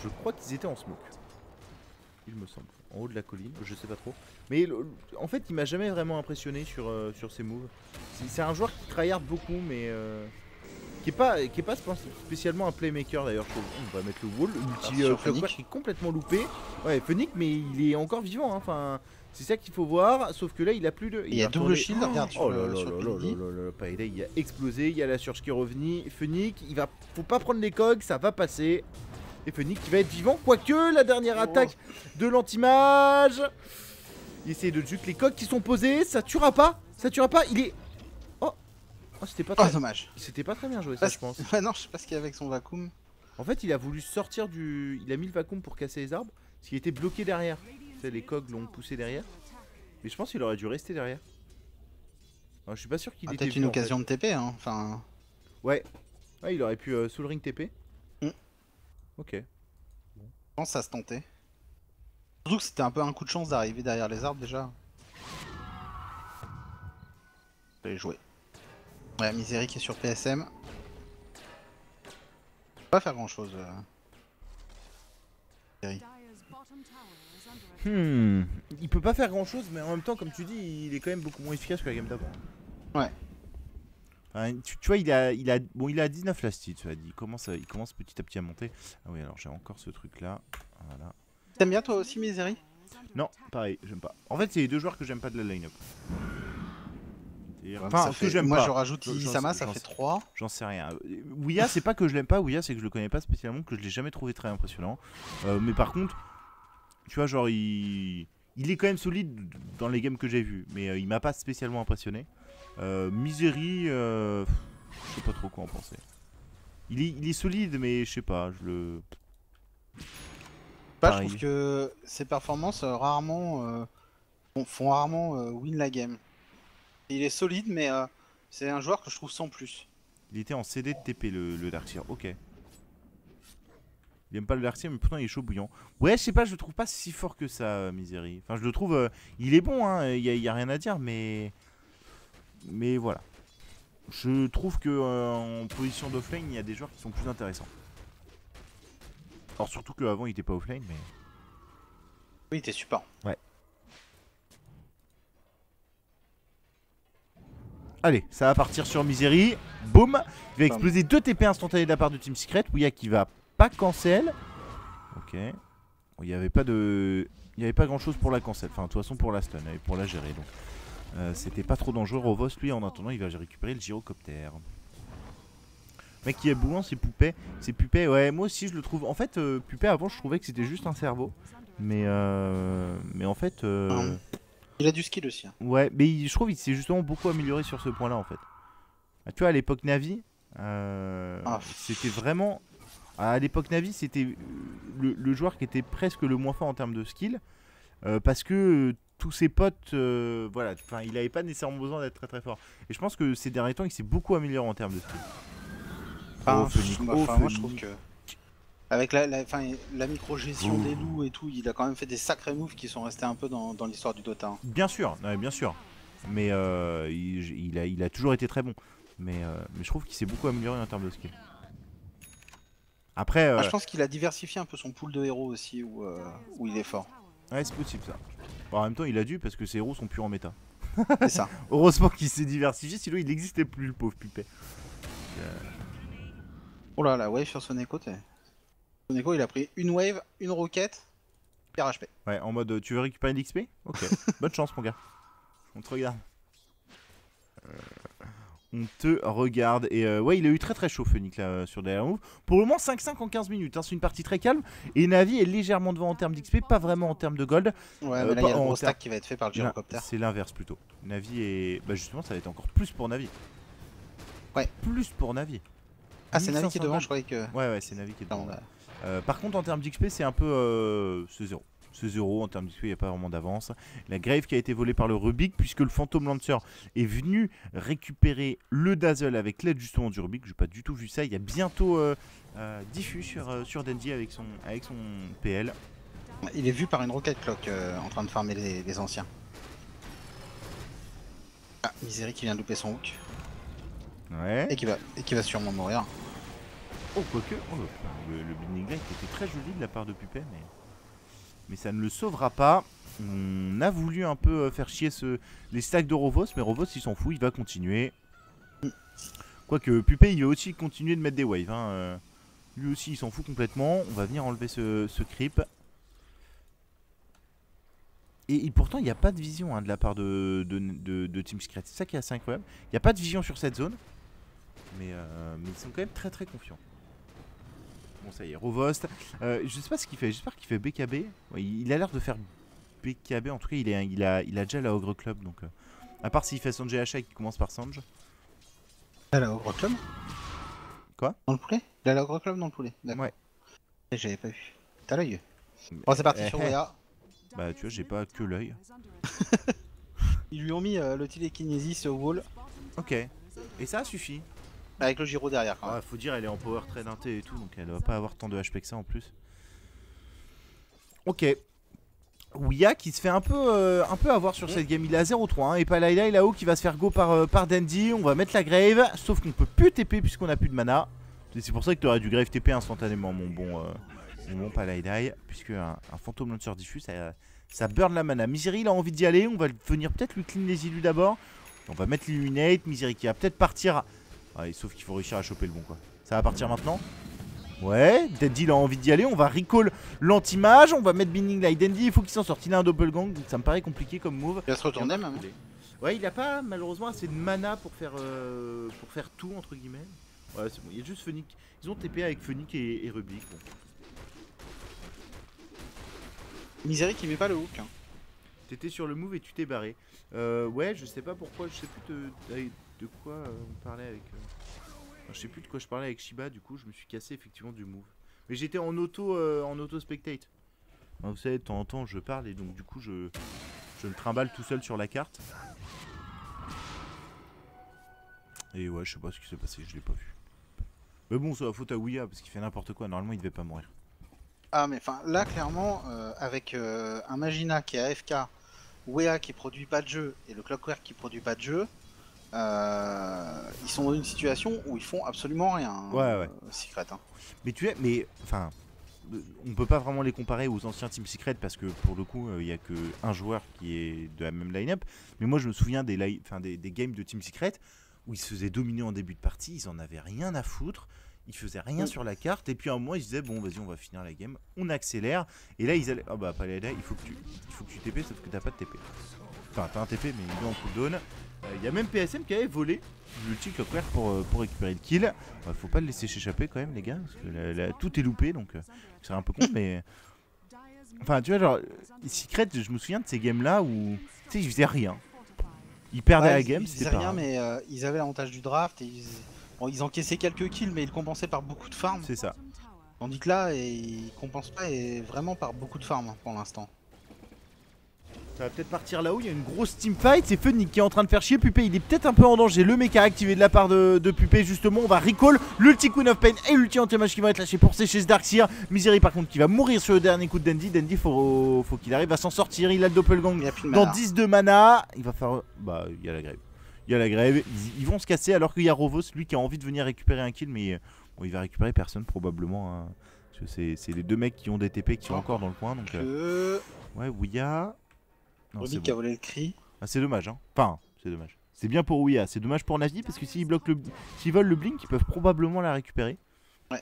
Je crois qu'ils étaient en smoke. Il me semble. En haut de la colline, je sais pas trop. Mais en fait, il m'a jamais vraiment impressionné sur ses moves. C'est un joueur qui tryhard beaucoup, mais qui est pas spécialement un playmaker d'ailleurs. On va mettre le wall, l'ulti Clockwork qui est complètement loupé. Ouais, Phoenix, mais il est encore vivant. Enfin, c'est ça qu'il faut voir. Sauf que là, il a plus de. Il y a double shield, regarde sur le Payday, il a explosé. Il y a la surge qui est revenue. Phoenix, faut pas prendre les cogs, ça va passer. Et Phoenix qui va être vivant, quoique la dernière attaque de l'anti-mage. Il essaie de juke les coques qui sont posés, ça tuera pas, il est... Oh, c'était pas très... dommage. C'était pas très bien joué ça, je pense. Ouais, non, je sais pas ce qu'il y a avec son vacuum. En fait, il a voulu sortir du... Il a mis le vacuum pour casser les arbres, parce qu'il était bloqué derrière. Tu sais, les cogs l'ont poussé derrière. Mais je pense qu'il aurait dû rester derrière. Alors, je suis pas sûr qu'il était... Peut-être une occasion de TP, hein, enfin... Ouais, il aurait pu sous le ring TP. Ok. Je pense que ça se tentait. Surtout que c'était un peu un coup de chance d'arriver derrière les arbres déjà. J'allais jouer. Ouais, Misery qui est sur PSM. Pas faire grand chose. Il peut pas faire grand chose, mais en même temps, comme tu dis, il est quand même beaucoup moins efficace que la game d'avant. Ouais. Enfin, tu vois, il a 19 last hits, il commence petit à petit à monter. Ah oui, alors j'ai encore ce truc là. Voilà. T'aimes bien toi aussi Misery? Non, pareil, j'aime pas. En fait, c'est les deux joueurs que j'aime pas de la line-up. Enfin, que j'aime pas. Moi je rajoute Isama, ça fait 3. J'en sais rien. Ouya, c'est pas que je l'aime pas, Ouya, c'est que je le connais pas spécialement, que je l'ai jamais trouvé très impressionnant. Mais par contre, tu vois, genre, il est quand même solide dans les games que j'ai vus, mais il m'a pas spécialement impressionné. Misery, je sais pas trop quoi en penser. Il est solide, mais je sais pas, je trouve que ses performances font rarement win la game. Il est solide, mais c'est un joueur que je trouve sans plus. Il était en CD de TP le Darkseer, ok. Il aime pas le Darkseer, mais pourtant il est chaud bouillant. Ouais, je sais pas, je le trouve pas si fort que ça, Misery. Enfin, je le trouve, il est bon, hein, y a rien à dire, mais voilà. Je trouve que en position d'offlane, il y a des joueurs qui sont plus intéressants. Alors surtout qu'avant il était pas offlane, mais... Oui, il était super. Ouais. Allez, ça va partir sur Misery. Boum. Il va exploser 2 TP instantanés de la part de Team Secret. Ouya qui va pas cancel. Ok. Bon, il n'y avait pas grand chose pour la cancel. Enfin, de toute façon pour la stun et pour la gérer. Donc c'était pas trop dangereux. Rovos, lui, en attendant, il va récupérer le gyrocoptère. Mec qui est boulant, c'est Poupée. C'est Pupet, ouais, moi aussi je le trouve. En fait, Pupet avant je trouvais que c'était juste un cerveau. Mais en fait. Il a du skill aussi. Hein. Ouais, mais je trouve qu'il s'est justement beaucoup amélioré sur ce point-là en fait. Ah, tu vois, à l'époque Navi, c'était vraiment. À l'époque Navi, c'était le joueur qui était presque le moins fort en termes de skill. Parce que tous ses potes, voilà, enfin, il avait pas nécessairement besoin d'être très très fort. Et je pense que ces derniers temps, il s'est beaucoup amélioré en termes de skill. Moi je trouve que avec la micro-gestion des loups et tout, il a quand même fait des sacrés moves qui sont restés un peu dans l'histoire du Dota. Hein. Bien sûr, ouais, bien sûr. Mais il a toujours été très bon. Mais je trouve qu'il s'est beaucoup amélioré en termes de skill. Après, je pense qu'il a diversifié un peu son pool de héros aussi où il est fort. Ouais, c'est possible ça. Bon, en même temps, il a dû parce que ses héros sont plus en méta. C'est ça. Heureusement qu'il s'est diversifié, sinon il n'existait plus le pauvre Pupet. Oh là, la wave sur Soneko, Soneko il a pris une wave, une roquette, pierre HP. Ouais, en mode tu veux récupérer l'XP? Ok, bonne chance mon gars. On te regarde. On te regarde. Et ouais, il a eu très très chaud Phoenix là sur derrière move. Pour le moment 5-5 en 15 minutes, hein, c'est une partie très calme. Et Navi est légèrement devant en termes d'XP, pas vraiment en termes de gold. Ouais, mais là il y a le gros stack qui va être fait par le gyrocoptère. C'est l'inverse plutôt. Navi est. Bah justement, ça va être encore plus pour Navi. Ouais. Plus pour Navi. Ah, c'est Navi qui est devant, je croyais que. Ouais, c'est Navi qui est devant. Non, par contre, en termes d'XP, c'est un peu. C'est zéro. C'est zéro en termes d'XP, il n'y a pas vraiment d'avance. La Grave qui a été volée par le Rubik, puisque le Phantom Lancer est venu récupérer le Dazzle avec l'aide justement du Rubik. J'ai pas du tout vu ça. Il y a bientôt Diffus sur Dendy avec son PL. Il est vu par une Rocket Clock en train de farmer les anciens. Ah, Misery qui vient de louper son hook. Ouais. Et qui va sûrement mourir. Oh, quoique. Oh, le Binding Light était très joli de la part de Pupet, mais ça ne le sauvera pas. On a voulu un peu faire chier les stacks de Rovos, mais Rovos il s'en fout, il va continuer. Quoique Pupet il va aussi continuer de mettre des waves. Hein. Lui aussi il s'en fout complètement. On va venir enlever ce creep. Et pourtant il n'y a pas de vision hein, de la part de Team Secret. C'est ça qui est assez incroyable. Il n'y a pas de vision sur cette zone. Mais ils sont quand même très très confiants. Bon ça y est, Rovost. Je sais pas ce qu'il fait, j'espère qu'il fait BKB. Ouais, il a l'air de faire BKB, en tout cas il a déjà la Ogre Club. Donc, à part s'il fait Sange HA qui commence par Sange. Il a la Ogre Club? Quoi? Dans le poulet? Il a la Ogre Club dans le poulet, d'accord. Ouais. J'avais pas vu. T'as l'œil. Bon c'est parti sur Wea. Bah tu vois j'ai pas que l'œil. Ils lui ont mis le télékinésis au wall. Ok. Et ça suffit. Avec le gyro derrière quand même. Ouais, faut dire elle est en power trade inté et tout, donc elle va pas avoir tant de HP que ça en plus. Ok. Ouya qui se fait un peu avoir sur cette game, il est à 0-3 hein, et Palayla là-haut qui va se faire go par Dandy. On va mettre la Grave, sauf qu'on peut plus TP puisqu'on a plus de mana. C'est pour ça que tu aurais dû Grave TP instantanément mon bon Palayla, puisque un Phantom Lancer diffus ça burn la mana. Misery il a envie d'y aller, on va venir peut-être lui clean les illus d'abord. On va mettre l'Illuminate, Misery qui va peut-être partir. Ouais, sauf qu'il faut réussir à choper le bon quoi. Ça va partir maintenant. Ouais, Dandy il a envie d'y aller, on va recall l'anti-mage, on va mettre Binding Light. Dandy il faut qu'il s'en sorte, il a un double gang, donc ça me paraît compliqué comme move. Il va se retourner même. Ouais, il a pas malheureusement assez de mana pour faire tout entre guillemets. Ouais c'est bon, il y a juste Phoenix. Ils ont TP avec Phoenix et Rubik. Bon. Misery qui met pas le hook. Hein. T'étais sur le move et tu t'es barré. Ouais, je sais pas pourquoi, je sais plus de quoi on parlait avec... Je sais plus de quoi je parlais avec Shiba, du coup je me suis cassé effectivement du move. Mais j'étais en auto spectate. Enfin, vous savez, de temps en temps je parle et donc du coup je le trimballe tout seul sur la carte. Et ouais, je sais pas ce qui s'est passé, je l'ai pas vu. Mais bon, c'est la faute à Ouya parce qu'il fait n'importe quoi, normalement il devait pas mourir. Ah mais enfin là clairement avec un Magina qui est AFK, Wea qui produit pas de jeu et le Clockwork qui produit pas de jeu, ils sont dans une situation où ils font absolument rien. Ouais. Secret. Hein. Mais enfin, on peut pas vraiment les comparer aux anciens Team Secret parce que pour le coup, il y a que un joueur qui est de la même line-up. Mais moi, je me souviens des games de Team Secret où ils se faisaient dominer en début de partie, ils en avaient rien à foutre. Ils faisaient rien sur la carte et puis à un moment ils se disaient bon vas-y on va finir la game, on accélère et là ils allaient oh bah pas là il faut que tu TP sauf que t'as pas de TP. Enfin t'as un TP mais il est en cooldown. Il y a même PSM qui avait volé l'ulti Clockwork pour récupérer le kill. Faut pas le laisser s'échapper quand même les gars, parce que tout est loupé donc c'est un peu con mais... Enfin tu vois genre, Secret je me souviens de ces games là où tu sais ils faisaient rien. Ils perdaient la game, c'était pas rien, grave. mais ils avaient l'avantage du draft et bon, ils encaissaient quelques kills mais ils compensaient par beaucoup de farm. C'est ça. Tandis que là, ils compensent pas et vraiment par beaucoup de farm pour l'instant. Ça va peut-être partir là-haut, il y a une grosse teamfight, c'est Fenix qui est en train de faire chier Pupé, il est peut-être un peu en danger, le mec a activé de la part de Pupé justement, on va recall l'ulti Queen of Pain et l'ulti anti-mage qui va être lâché pour sécher ce Darkseer. Misery par contre qui va mourir sur le dernier coup de Dandy, Dandy faut qu'il arrive à s'en sortir, il a le doppelgang dans 10 de mana, il va faire... Bah il y a la grève, ils vont se casser alors qu'il y a Rovos, lui qui a envie de venir récupérer un kill mais bon, il va récupérer personne probablement, hein. Parce que c'est les deux mecs qui ont des TP qui sont encore dans le coin donc... Ouais, Ouya... Ruby qui a volé le cri. Ah, c'est dommage, hein. Enfin, c'est dommage. C'est bien pour Ouya, c'est dommage pour Navi parce que s'ils bloquent s'ils volent le blink, ils peuvent probablement la récupérer. Ouais.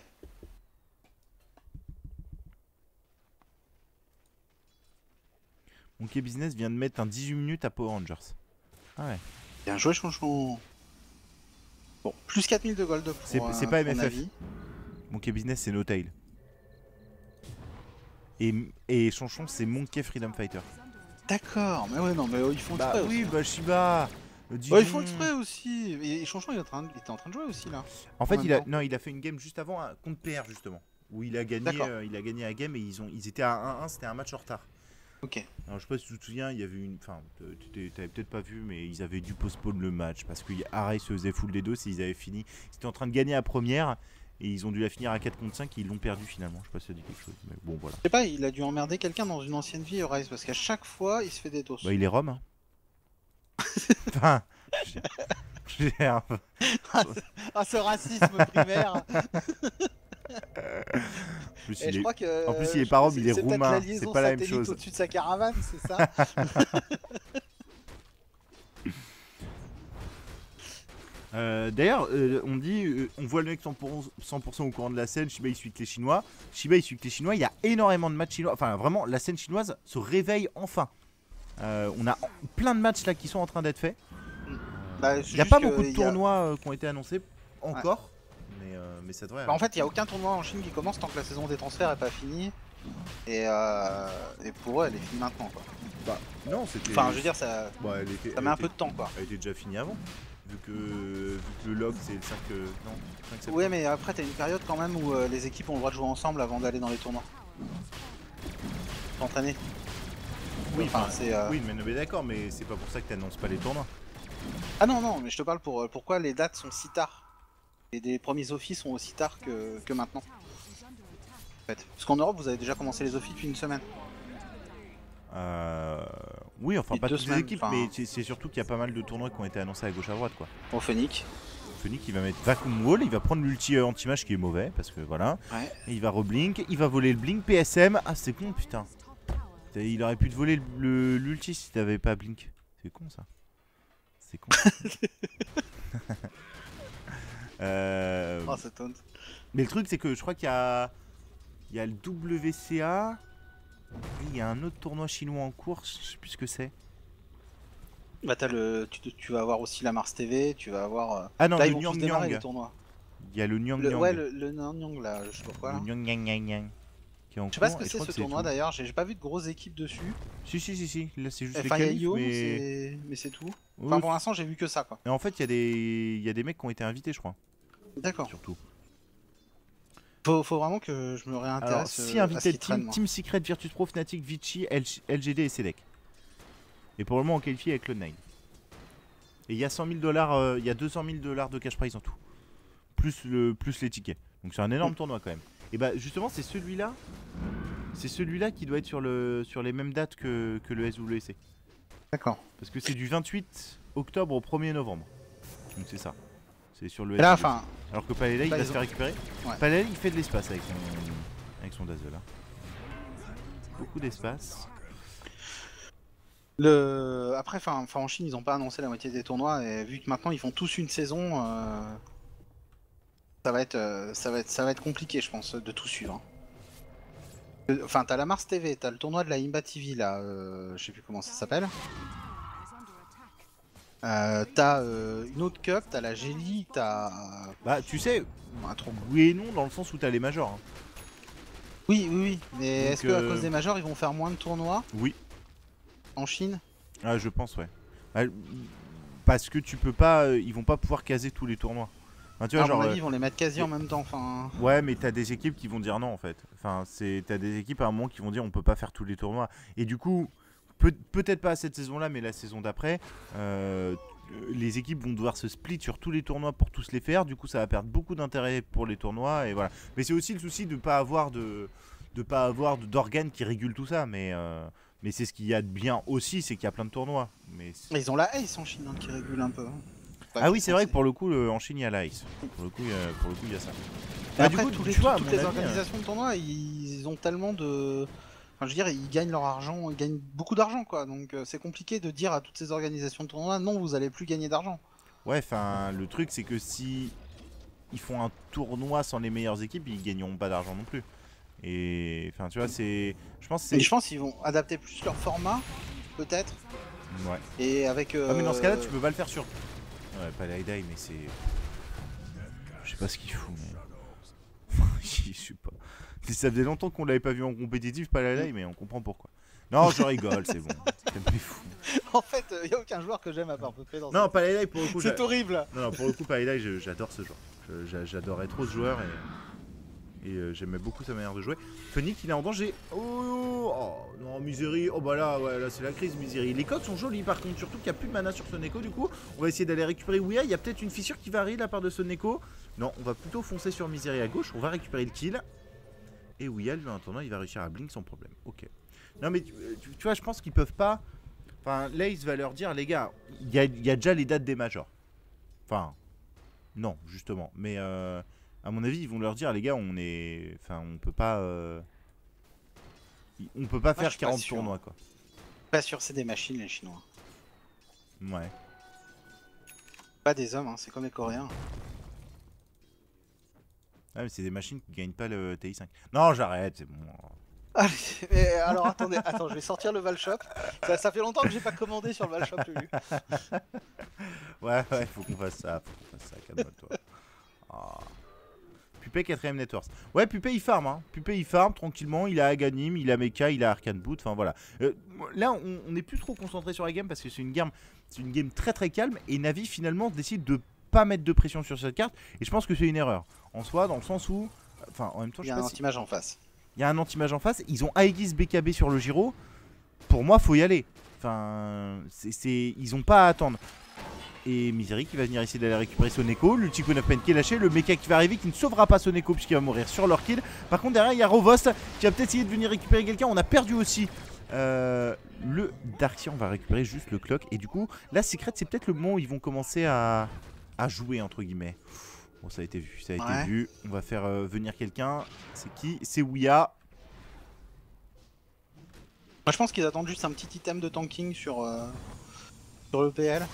Monkey Business vient de mettre un 18 minutes à Power Rangers. Ah ouais. Bien joué, Chonchon. Bon, plus 4000 de gold pour c'est pas MFF. Navi. Monkey Business, c'est No Tail. Et Chonchon, c'est Monkey Freedom Fighter. D'accord, mais ouais, non, mais ils font exprès oui, aussi. bah Shiba. Ils font exprès aussi. Et Chonchon, il était en train de jouer aussi là. En fait, il a fait une game juste avant contre PR justement. Où il a gagné la game et ils étaient à 1-1, c'était un match en retard. Ok. Alors je sais pas si tu te souviens, il y avait une... Enfin, t'avais peut-être pas vu, mais ils avaient dû postpone le match parce que Array se faisait full des dos s'ils avaient fini. Ils étaient en train de gagner la première et ils ont dû la finir à 4 contre 5 et ils l'ont perdu finalement. Je sais pas si ça dit quelque chose, mais bon voilà. Je sais pas, il a dû emmerder quelqu'un dans une ancienne vie, Rise, parce qu'à chaque fois, il se fait des dos. Bah il est Rome, hein. Enfin... j'ai un peu... Ah, ce racisme primaire. En plus, En plus il est pas Rome, il est roumain, c'est pas la même chose. Au-dessus de sa caravane, c'est ça. D'ailleurs, on dit, on voit le mec 100% au courant de la scène, Shiba il suit que les Chinois. Il y a énormément de matchs chinois, enfin vraiment la scène chinoise se réveille enfin. On a plein de matchs là qui sont en train d'être faits. Il n'y a pas beaucoup de tournois qui ont été annoncés encore, mais ça devrait... En fait, il n'y a aucun tournoi en Chine qui commence tant que la saison des transferts n'est pas finie. Et pour eux, elle est finie maintenant quoi. Bah non, c'était... Enfin, je veux dire, ça met un peu de temps quoi. Elle était déjà finie avant. Vu que le log c'est le 5... Non, 5 septembre. Ouais, mais après t'as une période quand même où les équipes ont le droit de jouer ensemble avant d'aller dans les tournois. T'entraîner. Oui, enfin, oui, mais d'accord, mais c'est pas pour ça que t'annonces pas les tournois. Ah non, mais je te parle pour pourquoi les dates sont si tard. Et des premiers offices sont aussi tard que maintenant. En fait. Parce qu'en Europe, vous avez déjà commencé les offices depuis une semaine. Oui, enfin pas toutes les équipes, mais c'est surtout qu'il y a pas mal de tournois qui ont été annoncés à gauche à droite quoi. Pour Phoenix. Phoenix il va mettre Vacuum Wall, il va prendre l'ulti anti-mage qui est mauvais parce que voilà. Ouais. Et il va reblink, il va voler le blink PSM. Ah c'est con putain. Il aurait pu te voler l'ulti si t'avais pas blink. C'est con ça. C'est con. Oh c'est taunt. Mais le truc c'est que je crois qu'il y a le WCA. Et il y a un autre tournoi chinois en cours, je sais plus ce que c'est. Bah t'as tu vas avoir aussi la Mars TV, tu vas avoir... Ah non, là, le Nyang Nyang. Il y a le Nyang Nyang. Ouais, le Nyang Nyang là, je sais pas quoi. Le Nyang Nyang Nyang Nyang. Je sais pas ce que c'est ce tournoi d'ailleurs, j'ai pas vu de grosses équipes dessus. Si, là c'est juste enfin, les qualifs, mais c'est tout. Enfin pour l'instant j'ai vu que ça quoi. Et en fait il y a des mecs qui ont été invités je crois. D'accord. Surtout. Faut vraiment que je me réintéresse. Alors, si invité Team Secret, Virtus Pro, Fnatic, Vici, LGD et Cedec. Et pour le moment on qualifie avec Cloud9. Et il y a 100 000 $, il y a 200 000 $ de cash prize en tout. Plus les tickets. Donc c'est un énorme tournoi quand même. Et bah justement c'est celui-là. C'est celui-là qui doit être sur les mêmes dates que le SWC. D'accord. Parce que c'est du 28 octobre au 1er novembre. Donc c'est ça. C'est sur le là, SWC. Alors que Palella il va se faire récupérer. Ouais. Palella il fait de l'espace avec son Dazzle. Hein. Beaucoup d'espace. Après, en Chine, ils ont pas annoncé la moitié des tournois et vu que maintenant ils font tous une saison, ça va être compliqué, je pense, de tout suivre. Enfin, t'as la Mars TV, t'as le tournoi de la Imba TV là, je sais plus comment ça s'appelle. T'as une autre cup, t'as la Jelly, t'as Bah, tu sais, un trop. oui et non, dans le sens où t'as les majors. Hein. Oui, oui, oui. Mais Donc, est-ce que à cause des majors, ils vont faire moins de tournois oui, en Chine? ah, je pense, ouais. Ah, parce que tu peux pas, ils vont pas pouvoir caser tous les tournois. Enfin, tu vois, À mon genre, avis, ils vont les mettre quasi en même temps. Enfin, ouais, mais t'as des équipes qui vont dire non en fait. Enfin, t'as des équipes à un moment qui vont dire on peut pas faire tous les tournois. Et du coup, peut-être pas cette saison-là, mais la saison d'après, les équipes vont devoir se split sur tous les tournois pour tous les faire. Du coup, ça va perdre beaucoup d'intérêt pour les tournois et voilà. Mais c'est aussi le souci de pas avoir d'organes qui régulent tout ça. Mais c'est ce qu'il y a de bien aussi, c'est qu'il y a plein de tournois. ils ont la Ace en Chine hein, qui régule un peu. Ah oui, c'est vrai que pour le coup, en Chine, il y a l'Ice. Pour le coup, il y a ça. Bah, Du après, coup, toutes tu vois, à les mon avis, organisations de tournois, ils ont tellement de. Enfin, je veux dire, ils gagnent leur argent, ils gagnent beaucoup d'argent, quoi. Donc, c'est compliqué de dire à toutes ces organisations de tournois, non, vous allez plus gagner d'argent. ouais, enfin, le truc, c'est que si ils font un tournoi sans les meilleures équipes, ils gagneront pas d'argent non plus. Et enfin, tu vois, je pense que Mais c'est. je pense qu'ils vont adapter plus leur format, peut-être. Ouais. Et avec. Ah, mais dans ce cas-là, tu peux pas le faire sur. Ouais, pas l'Aidai, mais c'est. Je sais pas ce qu'il fout, mais. Je sais pas. Ça faisait longtemps qu'on l'avait pas vu en compétitif, pas l'Aidai, mais on comprend pourquoi. Non, je rigole, c'est bon. C'est fou. En fait, il y a aucun joueur que j'aime à part Pepe dans Non, ce- pas l'Aidai pour le coup. C'est horrible. Non, pour le coup, pas l'Aidai, j'adore ce joueur. J'adorais trop ce joueur et j'aimais beaucoup sa manière de jouer. Phoenix, il est en danger. Oh non, Misery. Oh bah là, ouais, là c'est la crise, Misery. Les codes sont jolis par contre, surtout qu'il n'y a plus de mana sur Soneko. Du coup, on va essayer d'aller récupérer Ouya. Il y a peut-être une fissure qui varie de la part de Soneko. Non, on va plutôt foncer sur Misery à gauche. On va récupérer le kill. Et Ouya, lui, en attendant, il va réussir à blink sans problème. Ok. Non, mais tu vois, je pense qu'ils peuvent pas. Enfin, Lace va leur dire, les gars, il y a déjà les dates des majors. Enfin, non, justement. Mais à mon avis, ils vont leur dire, les gars, on peut pas Moi, je faire suis pas 40 sûr. tournois, quoi. Pas sûr, c'est des machines, les Chinois. Ouais. Pas des hommes, hein, c'est comme les Coréens. Ah, mais c'est des machines qui gagnent pas le TI5. Non, j'arrête, c'est bon. Allez, mais alors attendez, attends, je vais sortir le Valshop. Ça fait longtemps que j'ai pas commandé sur le Valshop, lui. Ouais, faut qu'on fasse ça, calme-toi. Ah. Pupé 4ème network. Ouais, Pupé il farm, hein. Pupé il farm tranquillement, il a Aghanim, il a Mecha, il a Arcane Boot, enfin voilà. Là, on est plus trop concentré sur la game parce que c'est une game très très calme et Navi finalement décide de pas mettre de pression sur cette carte et je pense que c'est une erreur. En soi, dans le sens où, enfin en même temps, Il je y sais a un pas si... anti-mage en face. Il y a un anti-mage en face, ils ont Aegis BKB sur le Giro. Pour moi, faut y aller. Enfin, ils ont pas à attendre. Et Misery qui va venir essayer d'aller récupérer Soneko. L'ulti Queen of Pain qui est lâché. Le mecha qui va arriver qui ne sauvera pas Soneko puisqu'il va mourir sur leur kill. Par contre, derrière, il y a Rovost qui va peut-être essayer de venir récupérer quelqu'un. On a perdu aussi le Darkseer. On va récupérer juste le clock. Et du coup, la Secret, c'est peut-être le moment où ils vont commencer à jouer, entre guillemets. Bon, ça a été vu. Ça a été vu. On va faire venir quelqu'un. C'est qui? C'est Ouya. Moi, je pense qu'ils attendent juste un petit item de tanking sur le PL.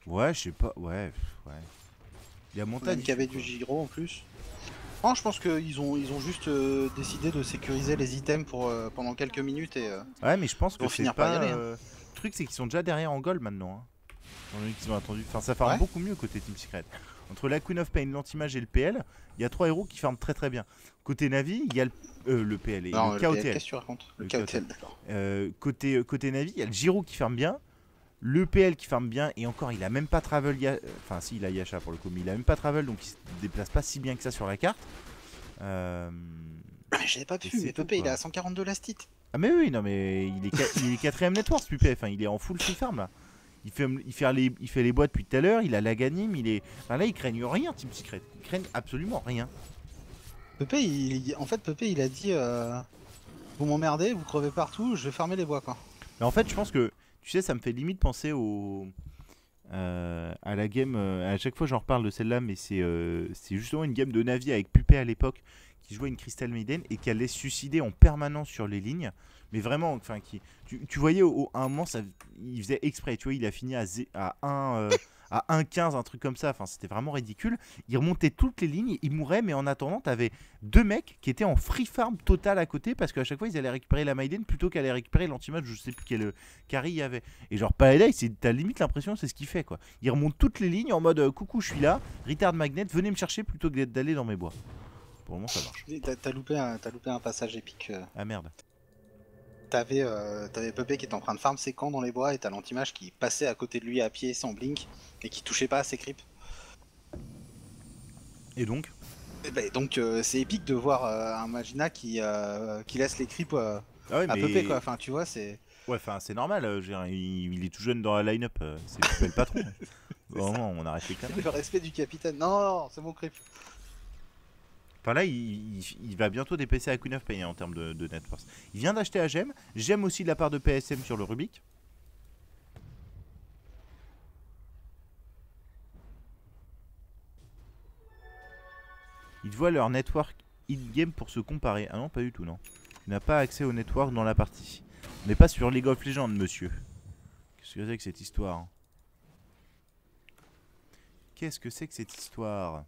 Ouais, je sais pas. Ouais. Il y a montagne. Même qu'il y avait du Giro en plus. Non, je pense qu'ils ont juste décidé de sécuriser les items pour pendant quelques minutes et Ouais, mais je pense que vont c'est finir par y pas. aller, Le truc, c'est qu'ils sont déjà derrière en gold maintenant. Hein. Étant donné qu'ils ont attendu. Enfin, ça farme beaucoup mieux côté Team Secret. Entre la Queen of Pain, l'Antimage et le PL, il y a 3 héros qui farment très très bien. Côté Navi, il y a le PL et non, le KOTL. qu'est-ce que tu racontes? Le KOTL, d'accord. Côté Navi, il y a le Giro qui farme bien. Le PL qui farme bien. Et encore, il a même pas Travel. Enfin, si, il a Yasha pour le coup. Mais il a même pas Travel. Donc il se déplace pas si bien que ça sur la carte. Mais j'avais pas pu, mais tout, Pepe il quoi. est à 142 lastit. Ah mais oui, non mais il est 4ème network ce Pupé, enfin il est en full free farm là. Il fait les bois depuis tout à l'heure, il a l'Aghanim, il est... Enfin là ils craignent rien Team Secret, ils craignent absolument rien. Pepe en fait Pepe il a dit vous m'emmerdez, vous crevez partout, je vais farmer les bois quoi. Mais en fait je pense que, tu sais ça me fait limite penser à la game, à chaque fois j'en reparle de celle-là mais c'est justement une game de Navi avec Pupé à l'époque qui jouait une Crystal Maiden et qui allait se suicider en permanence sur les lignes. Mais vraiment, enfin, tu voyais à un moment, il faisait exprès, tu vois, il a fini à à 1,15, un truc comme ça. Enfin, c'était vraiment ridicule. Ils remontaient toutes les lignes, ils mouraient, mais en attendant, t'avais 2 mecs qui étaient en free farm total à côté parce qu'à chaque fois, ils allaient récupérer la Maiden plutôt qu'aller récupérer l'anti-match. Je sais plus quel carry il y avait. Et genre, Paladin, t'as limite l'impression c'est ce qu'il fait quoi. Il remonte toutes les lignes en mode coucou, je suis là, retard magnet, venez me chercher plutôt que d'aller dans mes bois. Pour le moment, ça marche. T'as loupé, t'as loupé un passage épique. Ah merde. T'avais Pepe qui était en train de farm ses camps dans les bois et t'as l'anti-mage qui passait à côté de lui à pied sans blink et qui touchait pas à ses creeps. Et donc donc c'est épique de voir un Magina qui laisse les creeps ah ouais, à mais... Pepe quoi. Enfin tu vois c'est. Ouais, enfin c'est normal. Il est tout jeune dans la line-up. C'est le patron. Vraiment, on arrête les conneries. Le respect du capitaine. Non, c'est mon creep. Enfin là, il va bientôt dépasser la Queen of Pain en termes de net force. Il vient d'acheter à Gem. Gem aussi de la part de PSM sur le Rubik. Ils voient leur network in-game pour se comparer. Ah non, pas du tout, non. Tu n'as pas accès au network dans la partie. On n'est pas sur League of Legends, monsieur. Qu'est-ce que c'est que cette histoire? Qu'est-ce que c'est que cette histoire?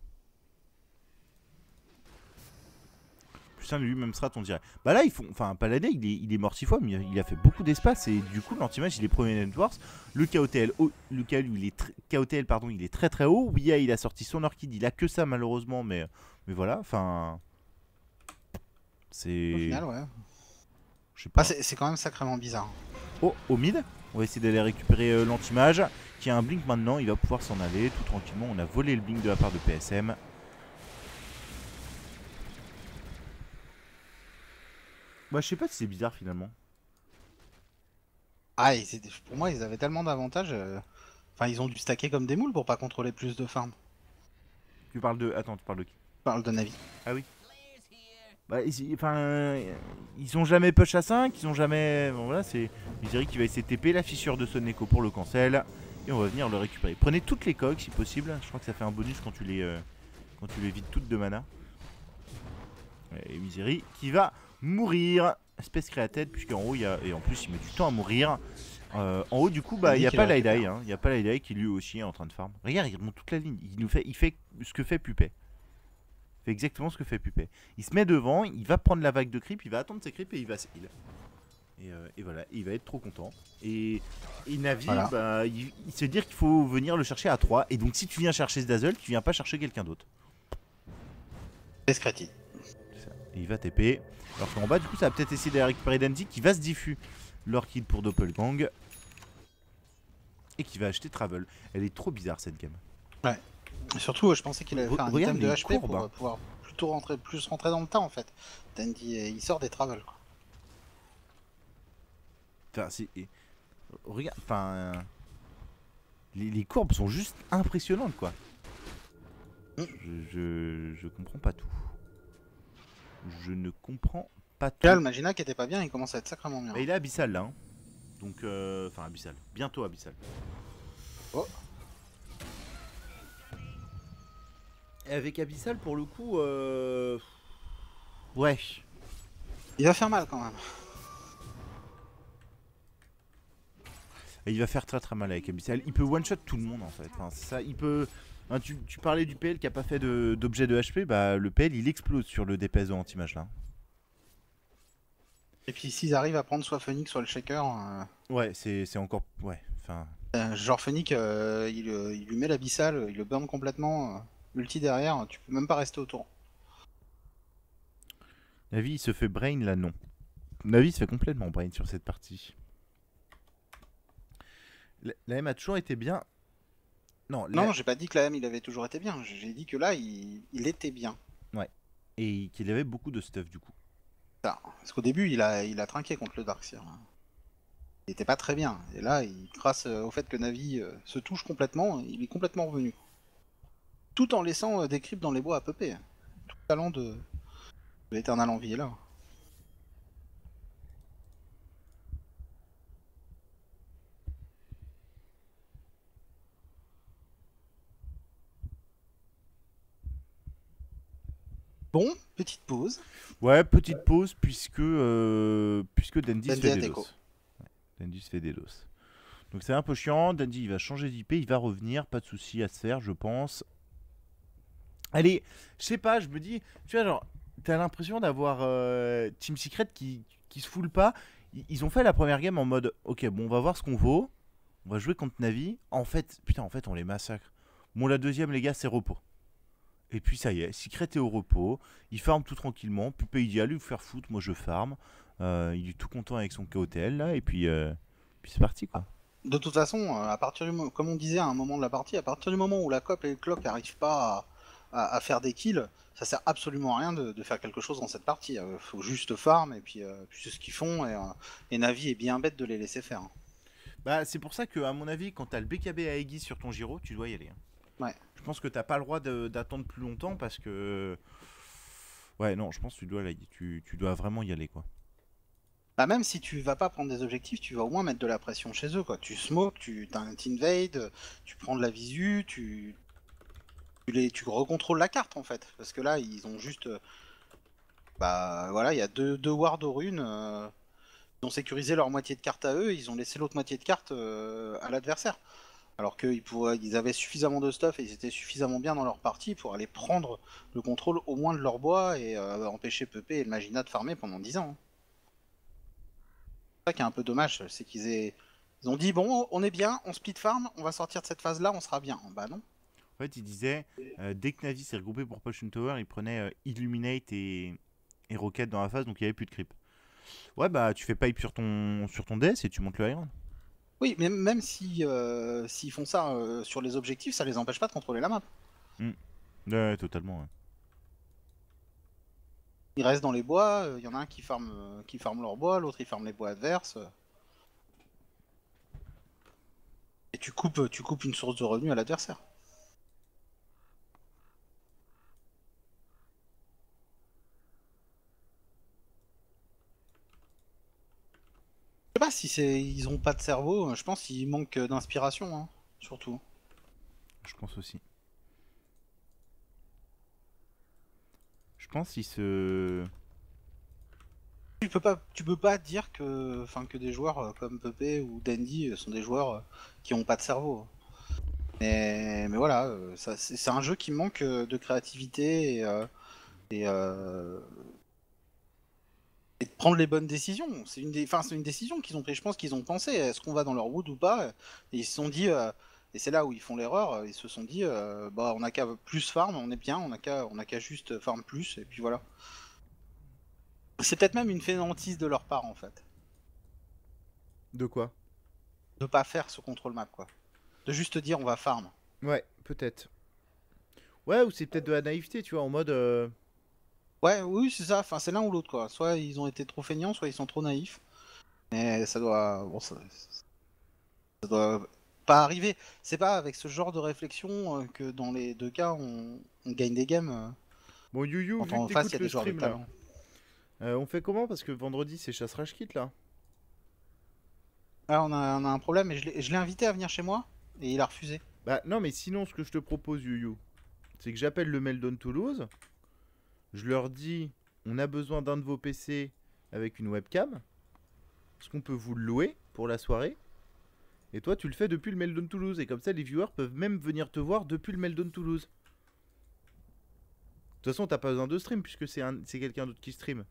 Putain, lui-même strat, on dirait. Bah là, ils font. Enfin, Paladin, il est mort 6 fois, mais il a fait beaucoup d'espace. Et du coup, l'anti-match, il est premier networks. Le KOTL, KOTL, pardon, il est très très haut. Wia, il a sorti son Orchid. Il a que ça, malheureusement. Mais voilà, enfin. C'est. Au final, ouais. Je sais pas. Ah, c'est quand même sacrément bizarre. Oh, au mid. On va essayer d'aller récupérer l'anti-mage. Qui a un blink maintenant. Il va pouvoir s'en aller tout tranquillement. On a volé le blink de la part de PSM. Bah, je sais pas si c'est bizarre finalement. Ah, pour moi, ils avaient tellement d'avantages. Enfin, ils ont dû stacker comme des moules pour pas contrôler plus de farm. Tu parles de. Attends, tu parles de qui? Je parle de Navi. Ah oui. Bah, ils ont jamais push à 5, ils ont jamais. Bon, voilà, c'est. Je dirais qu'il va essayer de TP la fissure de Soneko pour le cancel. Et on va venir le récupérer. Prenez toutes les coques si possible. Je crois que ça fait un bonus quand tu les vides toutes de mana. Et Misery qui va mourir. Espèce créated, puisqu'en haut il y a. Et en plus il met du temps à mourir. En haut du coup bah il n'y a pas Laidai. Il n'y a pas Laidai qui lui aussi est en train de farm. Regarde, il remonte toute la ligne. Il fait ce que fait Pupet. Il fait exactement ce que fait Pupet. Il se met devant, il va prendre la vague de creep, il va attendre ses creeps et il va heal. Et voilà, il va être trop content. Et Navi, voilà. Bah, il se dit qu'il faut venir le chercher à 3. Et donc si tu viens chercher ce Dazzle, tu viens pas chercher quelqu'un d'autre. Escrati. Et il va TP. Alors qu'en bas, du coup, ça va peut-être essayer de récupérer Dandy qui va se diffus l'Orchid pour Doppelgang. Et qui va acheter Travel. Elle est trop bizarre cette game. Ouais. Et surtout, je pensais qu'il allait faire un item de HP courbes, pour pouvoir plus rentrer dans le temps en fait. Dandy, il sort des Travel. Quoi. Enfin, regarde, enfin. Les courbes sont juste impressionnantes quoi. Je comprends pas tout. Je ne comprends pas tout. Là, le Magina qui était pas bien, il commence à être sacrément bien. Et il est abyssal là. Hein. Donc, enfin, abyssal. Bientôt abyssal. Oh. Et avec abyssal, pour le coup, ouais. Il va faire mal quand même. Et il va faire très très mal avec abyssal. Il peut one-shot tout le monde en fait. Enfin, ça, il peut. Hein, tu parlais du PL qui a pas fait d'objet de HP, bah le PL il explose sur le DPS de anti-mage là. Et puis s'ils arrivent à prendre soit Phoenix soit le Shaker. Ouais, c'est encore. Ouais, enfin. Genre Phoenix, il lui met l'abyssal, il le burn complètement, ulti derrière, tu peux même pas rester autour. Navi il se fait brain là, non. Navi se fait complètement brain sur cette partie. La M a toujours été bien. Non, j'ai pas dit que la M il avait toujours été bien, j'ai dit que là il était bien. Ouais, et qu'il avait beaucoup de stuff du coup. Ça. Parce qu'au début il a trinqué contre le Darkseer. Il était pas très bien, et là grâce au fait que Navi se touche complètement, il est complètement revenu. Tout en laissant des creeps dans les bois à Pepe. Tout le talent de l'Eternal Envie est là. Bon, petite pause. Ouais, petite pause puisque Dandy se fait des doses. Ouais, Dandy se fait des doses. Donc c'est un peu chiant. Dandy il va changer d'IP, il va revenir, pas de souci à se faire, je pense. Allez, je sais pas, je me dis, tu vois, genre, t'as l'impression d'avoir Team Secret qui se foule pas. Ils ont fait la première game en mode, ok, bon, on va voir ce qu'on vaut, on va jouer contre Navi. En fait, putain, en fait, on les massacre. Bon, la deuxième, les gars, c'est repos. Et puis ça y est, Secret est au repos, il farm tout tranquillement. Pupé, il dit, allez vous faire foutre, moi je farm. Il est tout content avec son KOTL là, et puis c'est parti quoi. De toute façon, à partir du moment, comme on disait à un moment de la partie, à partir du moment où la COP et le clock n'arrivent pas à faire des kills, ça sert absolument à rien de faire quelque chose dans cette partie. Faut juste farm et puis c'est ce qu'ils font et Navi est bien bête de les laisser faire, hein. Bah, c'est pour ça que, à mon avis, quand t'as le BKB à Aegis sur ton Giro, tu dois y aller, hein. Ouais. Je pense que t'as pas le droit d'attendre plus longtemps parce que. Ouais, non, je pense que tu dois vraiment y aller quoi. Bah même si tu vas pas prendre des objectifs, tu vas au moins mettre de la pression chez eux, quoi. Tu smoke, tu t'invade, tu prends de la visu, tu recontrôles la carte en fait. Parce que là, ils ont juste. Bah voilà, il y a deux wards aux runes. Ils ont sécurisé leur moitié de carte à eux, ils ont laissé l'autre moitié de carte à l'adversaire. Alors ils avaient suffisamment de stuff et ils étaient suffisamment bien dans leur partie pour aller prendre le contrôle au moins de leur bois et empêcher Pepe et le Magina de farmer pendant 10 ans, hein. C'est ça qui est un peu dommage, c'est ils ont dit bon, on est bien, on split farm, on va sortir de cette phase-là, on sera bien. Bah non. En fait, il disait, dès que Navi s'est regroupé pour push une tower, il prenait Illuminate et Rocket dans la phase, donc il n'y avait plus de creep. Ouais, bah tu fais pipe sur ton DS et tu montes le Iron. Oui, mais même si s'ils font ça sur les objectifs, ça les empêche pas de contrôler la map. Ouais, totalement. Ouais. Ils restent dans les bois, il y en a un qui farme leur bois, l'autre il farme les bois adverses. Et tu coupes une source de revenus à l'adversaire. Je sais pas si ils ont pas de cerveau, je pense qu'ils manquent d'inspiration, hein, surtout. Je pense aussi. Je pense qu'il se. Tu peux pas dire que des joueurs comme Pepe ou Dandy sont des joueurs qui ont pas de cerveau. Mais voilà, c'est un jeu qui manque de créativité et de prendre les bonnes décisions. C'est une décision qu'ils ont prise. Je pense qu'ils ont pensé, est-ce qu'on va dans leur wood ou pas? Et ils se sont dit, et c'est là où ils font l'erreur, ils se sont dit, bah on a qu'à plus farm, on est bien, on a qu'à juste farm plus, et puis voilà. C'est peut-être même une fainéantise de leur part en fait, De quoi? de pas faire ce contrôle map quoi. De juste dire on va farm. Ouais, peut-être. Ouais, ou c'est peut-être de la naïveté, tu vois, en mode. Ouais, oui, c'est ça, enfin c'est l'un ou l'autre quoi. Soit ils ont été trop feignants, soit ils sont trop naïfs. Mais ça doit. Bon, ça doit pas arriver. C'est pas avec ce genre de réflexion que dans les deux cas on gagne des games. Bon, Yu, Quand vu que en face il y t'écoutes a le des joueurs de stream là, talent. on fait comment? Parce que vendredi c'est chasse rage kit là. Ah, on a un problème et je l'ai invité à venir chez moi et il a refusé. Bah, non, mais sinon, ce que je te propose, Yu, c'est que j'appelle le Meldon Toulouse. Je leur dis, on a besoin d'un de vos PC avec une webcam. Est-ce qu'on peut vous le louer pour la soirée? Et toi, tu le fais depuis le Meldon Toulouse. Et comme ça, les viewers peuvent même venir te voir depuis le Meldon Toulouse. De toute façon, t'as pas besoin de stream puisque c'est quelqu'un d'autre qui stream.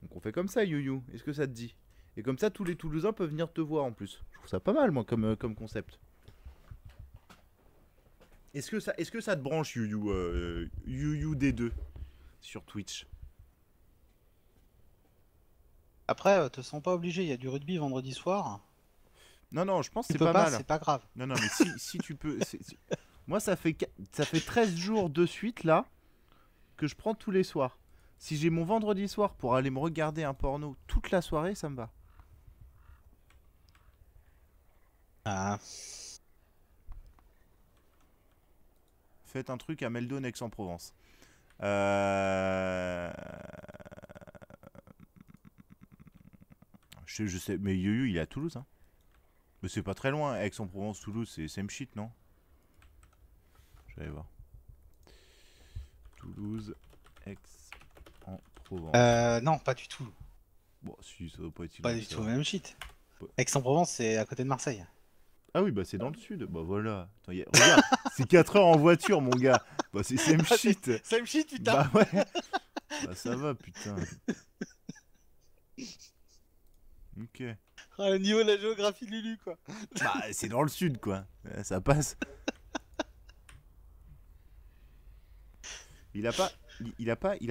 Donc on fait comme ça, Yu. Est-ce que ça te dit? Et comme ça, tous les Toulousains peuvent venir te voir en plus. Je trouve ça pas mal, moi, comme concept. Est-ce que ça te branche, Yu D2 sur Twitch? Après, te sens pas obligé, il y a du rugby vendredi soir. Non, non, je pense que Tu c'est peux pas pas, mal. c'est pas grave. Non, non, mais si tu peux. Moi, ça fait 13 jours de suite là que je prends tous les soirs. Si j'ai mon vendredi soir pour aller me regarder un porno toute la soirée, ça me va. Ah. Faites un truc à Meldon, Aix-en-Provence. Euh... Je sais, mais Yu, il est à Toulouse. Hein. Mais c'est pas très loin. Aix-en-Provence, Toulouse, c'est same shit, non? Je vais aller voir. Toulouse, Aix-en-Provence. Non, pas du tout. Bon, si, ça doit pas être si Pas loin du que ça. tout le même shit. Ouais. Aix-en-Provence, c'est à côté de Marseille. Ah oui, bah c'est dans le sud. Bah voilà. Attends, regarde, c'est 4 heures en voiture, mon gars. Bah c'est same Ah, c'est shit. same shit, putain. Bah ouais. Bah ça va, putain. Ok. Ah, le niveau de la géographie de Lulu, quoi. Bah c'est dans le sud, quoi. Ça passe. Il a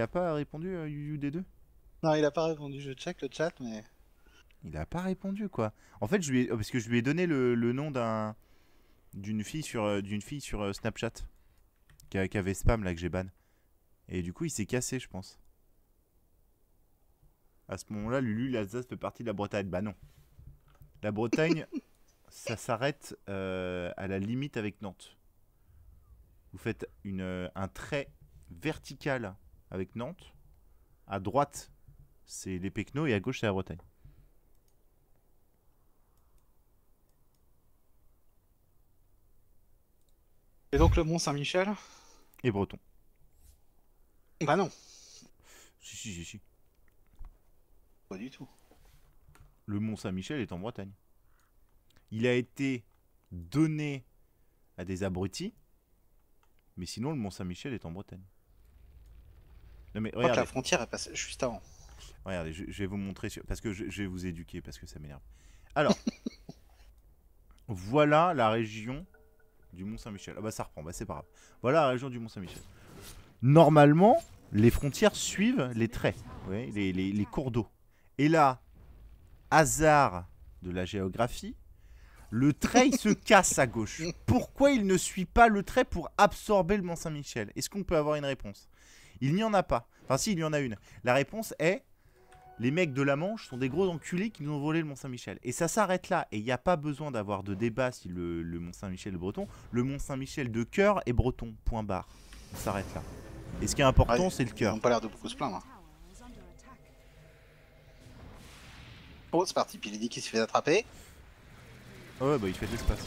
pas répondu, Yu des deux. Non, il a pas répondu. Je check le chat, mais. Il a pas répondu, quoi. En fait, parce que je lui ai donné le nom d'une fille sur Snapchat qui avait spam là que j'ai ban. Et du coup, il s'est cassé, je pense. À ce moment-là, Lulu, l'Alsace fait partie de la Bretagne. Bah non. La Bretagne, ça s'arrête à la limite avec Nantes. Vous faites un trait vertical avec Nantes. À droite, c'est les Pecnos et à gauche, c'est la Bretagne. Et donc le Mont Saint-Michel? Et Breton. Bah non, Si. pas du tout. Le Mont Saint-Michel est en Bretagne. Il a été donné à des abrutis, mais sinon le Mont Saint-Michel est en Bretagne. Non mais Je crois que la regardez, frontière est passée juste avant. je vais vous montrer, parce que je vais vous éduquer, parce que ça m'énerve. Alors, voilà la région du Mont Saint-Michel. Ah bah ça reprend, bah c'est pas grave. Voilà la région du Mont Saint-Michel. Normalement, les frontières suivent les traits, vous voyez, les cours d'eau. Et là, hasard de la géographie, le trait il se casse à gauche. Pourquoi il ne suit pas le trait pour absorber le Mont Saint-Michel? Est-ce qu'on peut avoir une réponse? Il n'y en a pas. Enfin si, il y en a une. La réponse est: les mecs de la Manche sont des gros enculés qui nous ont volé le Mont Saint-Michel. Et ça s'arrête là. Et il n'y a pas besoin d'avoir de débat si le Mont Saint-Michel est breton. Le Mont Saint-Michel de cœur est breton. Point barre. On s'arrête là. Et ce qui est important, Ouais, c'est le ils cœur. ont pas l'air de beaucoup se plaindre. Oh, c'est parti. Puis il dit qu'il s'est fait attraper. Ah ouais, bah il fait de l'espace.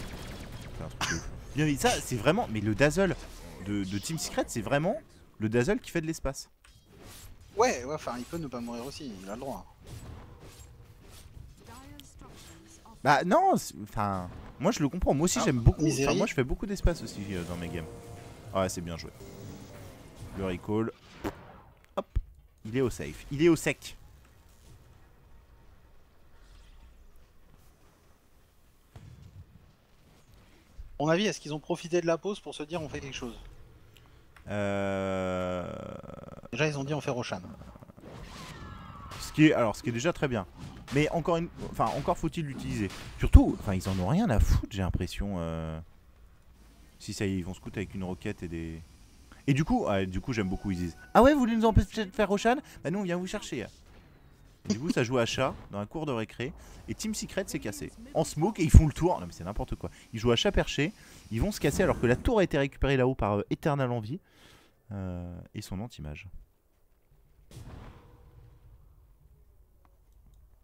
C'est un truc de ouf. Bien, mais ça, c'est vraiment. Mais le Dazzle de Team Secret, c'est vraiment le Dazzle qui fait de l'espace. Ouais, enfin, il peut ne pas mourir aussi. Il a le droit. Bah non, enfin. Moi je le comprends. Moi aussi Ah, j'aime beaucoup. Enfin, Misery. moi je fais beaucoup d'espace aussi dans mes games. Ah ouais, c'est bien joué. Le recall. Hop. Il est au safe. Il est au sec. À mon avis, est-ce qu'ils ont profité de la pause pour se dire on fait quelque chose? Euh... Déjà, ils ont dit on fait Roshan. Ce qui est déjà très bien. Mais encore faut-il l'utiliser. Surtout, enfin, ils en ont rien à foutre, j'ai l'impression. Si ça y est, ils vont se coûter avec une roquette et des. Et du coup, j'aime beaucoup. Ils disent: ah ouais, vous voulez nous empêcher de faire Roshan? Bah nous, on vient vous chercher. Et du coup, ça joue à chat dans un cours de récré. Et Team Secret s'est cassé. En smoke, et ils font le tour. Non, mais c'est n'importe quoi. Ils jouent à chat perché. Ils vont se casser alors que la tour a été récupérée là-haut par Eternal Envy. Et son anti-mage.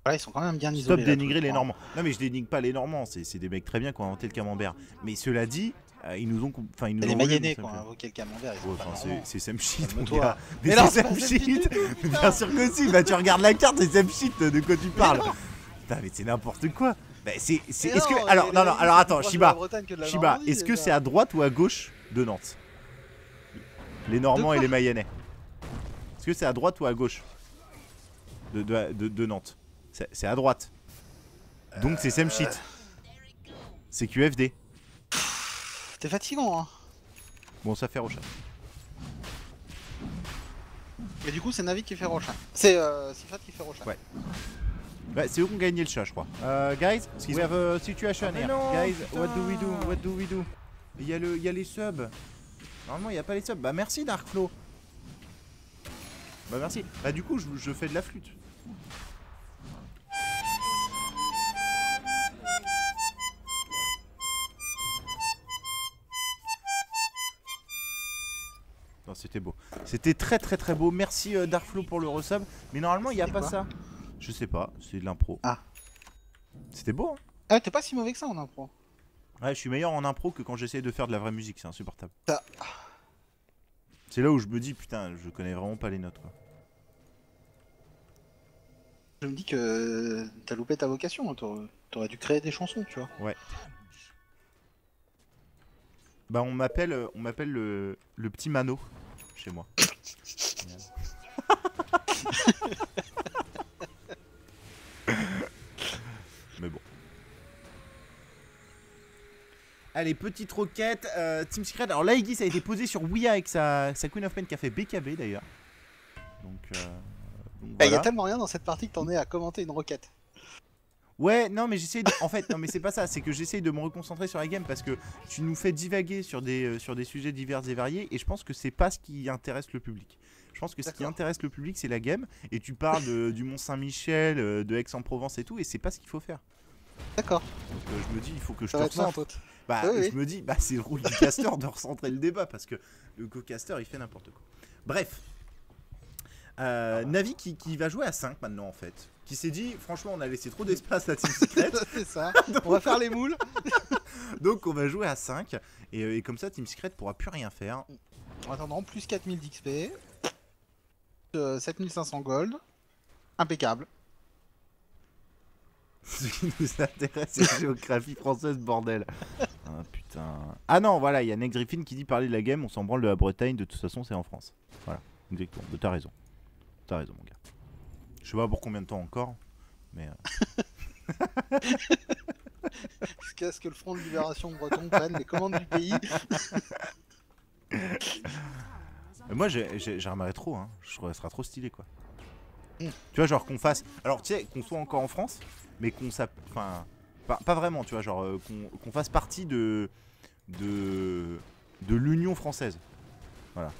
Voilà, ils sont quand même bien Stop isolés. là, tous dénigrer les trois. Normands. Non mais je dénigre pas les Normands, c'est des mecs très bien qui ont inventé le camembert. Mais cela dit, ils nous ont Et les volé Mayennais le qui ont Mont invoqué le camembert, ils sont Ouais, pas enfin, normands. c'est Sam Shit, mon Calme-toi. gars. Mais Mais non, c'est c'est Sam pas Sam Shit. Shit du tout, putain. Bien sûr que si, bah tu regardes la carte, c'est Sam Shit, de quoi tu parles? non. Putain, mais c'est n'importe quoi. Bah, Mais est-ce non, que. Alors, non, les alors c'est attends, plus proche de la Shiba. Bretagne que de la Shiba, Normandie, est-ce que déjà. c'est à droite ou à gauche de Nantes? Les De Normands et quoi? les Mayennais. Est-ce que c'est à droite ou à gauche de Nantes? C'est à droite. Donc c'est Sam Shit. C'est QFD. T'es fatigant, hein. Bon, ça fait Rochat. Et du coup, c'est Navi qui fait Roshan. C'est Sifat qui fait Roshan. Ouais. Ouais, c'est eux qui ont gagné le chat, je crois. Guys, we have a situation here. non, Guys, putain. what do we do? Il y a les subs. Normalement, il n'y a pas les subs. Bah merci Darkflow. Bah merci. Bah du coup, je fais de la flûte. Non, c'était beau. C'était très très très beau. Merci Darkflow pour le resub. Mais normalement, il n'y a C'était pas quoi? ça. Je sais pas, c'est de l'impro. Ah. C'était beau, hein? Ah, t'es pas si mauvais que ça en impro. Ouais, je suis meilleur en impro que quand j'essaie de faire de la vraie musique, c'est insupportable. Ça. C'est là où je me dis, putain, je connais vraiment pas les notes, quoi. Je me dis que t'as loupé ta vocation. T'aurais dû créer des chansons, tu vois. Ouais. Bah on m'appelle le petit Mano chez moi. Mais bon. Allez, petite roquette. Team Secret. Alors là, Aegis a été posé sur Ouya avec sa Queen of Pain qui a fait BKB d'ailleurs. Donc Il voilà. y a tellement rien dans cette partie que t'en es à commenter une requête. Ouais, non, mais j'essaie de... En fait, non, mais c'est pas ça. C'est que j'essaye de me reconcentrer sur la game parce que tu nous fais divaguer sur des sujets divers et variés. Et je pense que c'est pas ce qui intéresse le public. Je pense que ce qui intéresse le public, c'est la game. Et tu parles du Mont-Saint-Michel, de Aix-en-Provence et tout. Et c'est pas ce qu'il faut faire. D'accord. Donc je me dis, il faut que je Ça te va être ma recentre. faute. Bah, Oui, je me dis, bah, c'est le rôle du caster de recentrer le débat parce que le co-caster il fait n'importe quoi. Bref. Navi qui va jouer à 5 maintenant en fait. Qui s'est dit, franchement, on a laissé trop d'espace à Team Secret. C'est ça. On va faire les moules. Donc on va jouer à 5. Et comme ça, Team Secret pourra plus rien faire. En attendant, plus 4000 d'XP. 7500 gold. Impeccable. Ce qui nous intéresse, c'est la géographie française, bordel. Ah putain. Ah non, voilà, il y a Nick Griffin qui dit parler de la game, on s'en branle de la Bretagne, de toute façon, c'est en France. Voilà, exactement. T'as raison. T'as raison, mon gars. Je sais pas pour combien de temps encore, mais. Jusqu'à ce que le Front de Libération breton prenne les commandes du pays. Moi, j'aimerais trop, hein. Je trouve que ça sera trop stylé, quoi. Tu vois, genre qu'on fasse. Alors, tu sais, qu'on soit encore en France, mais qu'on s'app... Enfin, pas vraiment, tu vois, genre qu'on fasse partie de l'Union française. Voilà.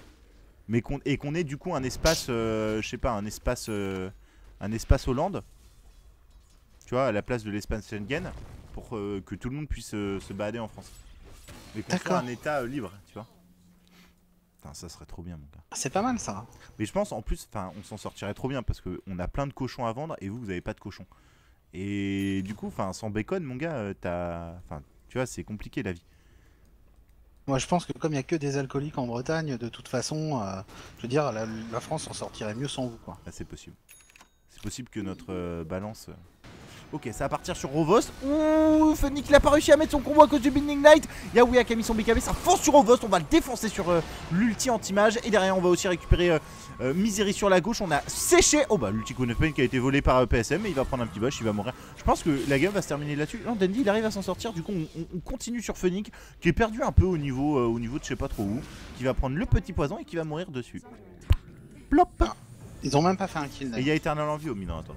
Mais qu'on ait du coup un espace, je sais pas, un espace Hollande. Tu vois, à la place de l'espace Schengen, pour que tout le monde puisse se balader en France. Mais qu'on soit un État libre, tu vois. Enfin, ça serait trop bien, mon gars. C'est pas mal ça. Mais je pense en plus, enfin, on s'en sortirait trop bien parce qu'on a plein de cochons à vendre et vous avez pas de cochons. Et du coup, enfin, sans bacon, mon gars, enfin, tu vois, c'est compliqué la vie. Moi je pense que comme il n'y a que des alcooliques en Bretagne, de toute façon, je veux dire, la France s'en sortirait mieux sans vous, quoi. Ah, c'est possible. C'est possible que notre balance. Ok, ça va partir sur Rovost. Ouh, Phoenix il a pas réussi à mettre son combo à cause du Binding Light. Yaouya qui a mis son BKB, ça fonce sur Rovost. On va le défoncer sur l'ulti anti-mage. Et derrière, on va aussi récupérer Misery sur la gauche. On a séché. Oh bah, l'ulti Queen of Pain qui a été volé par PSM. Mais il va prendre un petit bush, il va mourir. Je pense que la game va se terminer là-dessus. Non, Dandy il arrive à s'en sortir. Du coup, on continue sur Phoenix qui est perdu un peu au niveau de je sais pas trop où. Qui va prendre le petit poison et qui va mourir dessus. Plop. Ah, ils ont même pas fait un kill. Et il y a Eternal Envie au minant, attends.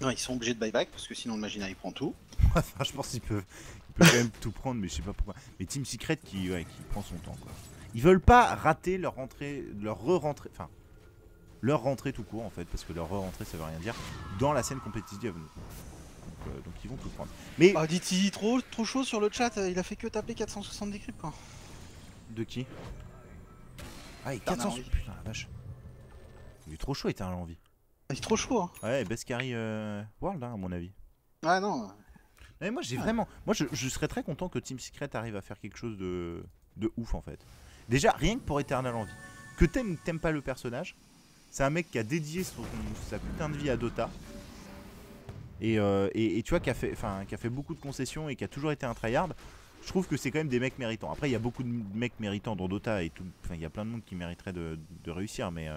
Non, ils sont obligés de buyback parce que sinon le Magina il prend tout. Je pense qu'il peut quand même tout prendre, mais je sais pas pourquoi. Mais Team Secret qui prend son temps, quoi. Ils veulent pas rater leur rentrée, leur re-rentrée, enfin, leur rentrée tout court en fait, parce que leur re-rentrée ça veut rien dire, dans la scène compétitive. Donc ils vont tout prendre. Mais. Ah, dit trop chaud sur le chat, il a fait que taper 470 creeps, quoi. De qui? Ah, et 400. Putain la vache. Il est trop chaud, Eternal Envie. Il est trop chaud, hein. Ouais, best carry world, hein, à mon avis. Ah non. Mais moi j'ai vraiment. Moi je serais très content que Team Secret arrive à faire quelque chose de ouf en fait. Déjà, rien que pour Eternal Envie. Que t'aimes ou t'aimes pas le personnage, c'est un mec qui a dédié sa putain de vie à Dota. Et tu vois, qui a fait beaucoup de concessions et qui a toujours été un tryhard. Je trouve que c'est quand même des mecs méritants. Après, il y a beaucoup de mecs méritants dans Dota et tout. Enfin, il y a plein de monde qui mériterait de réussir, mais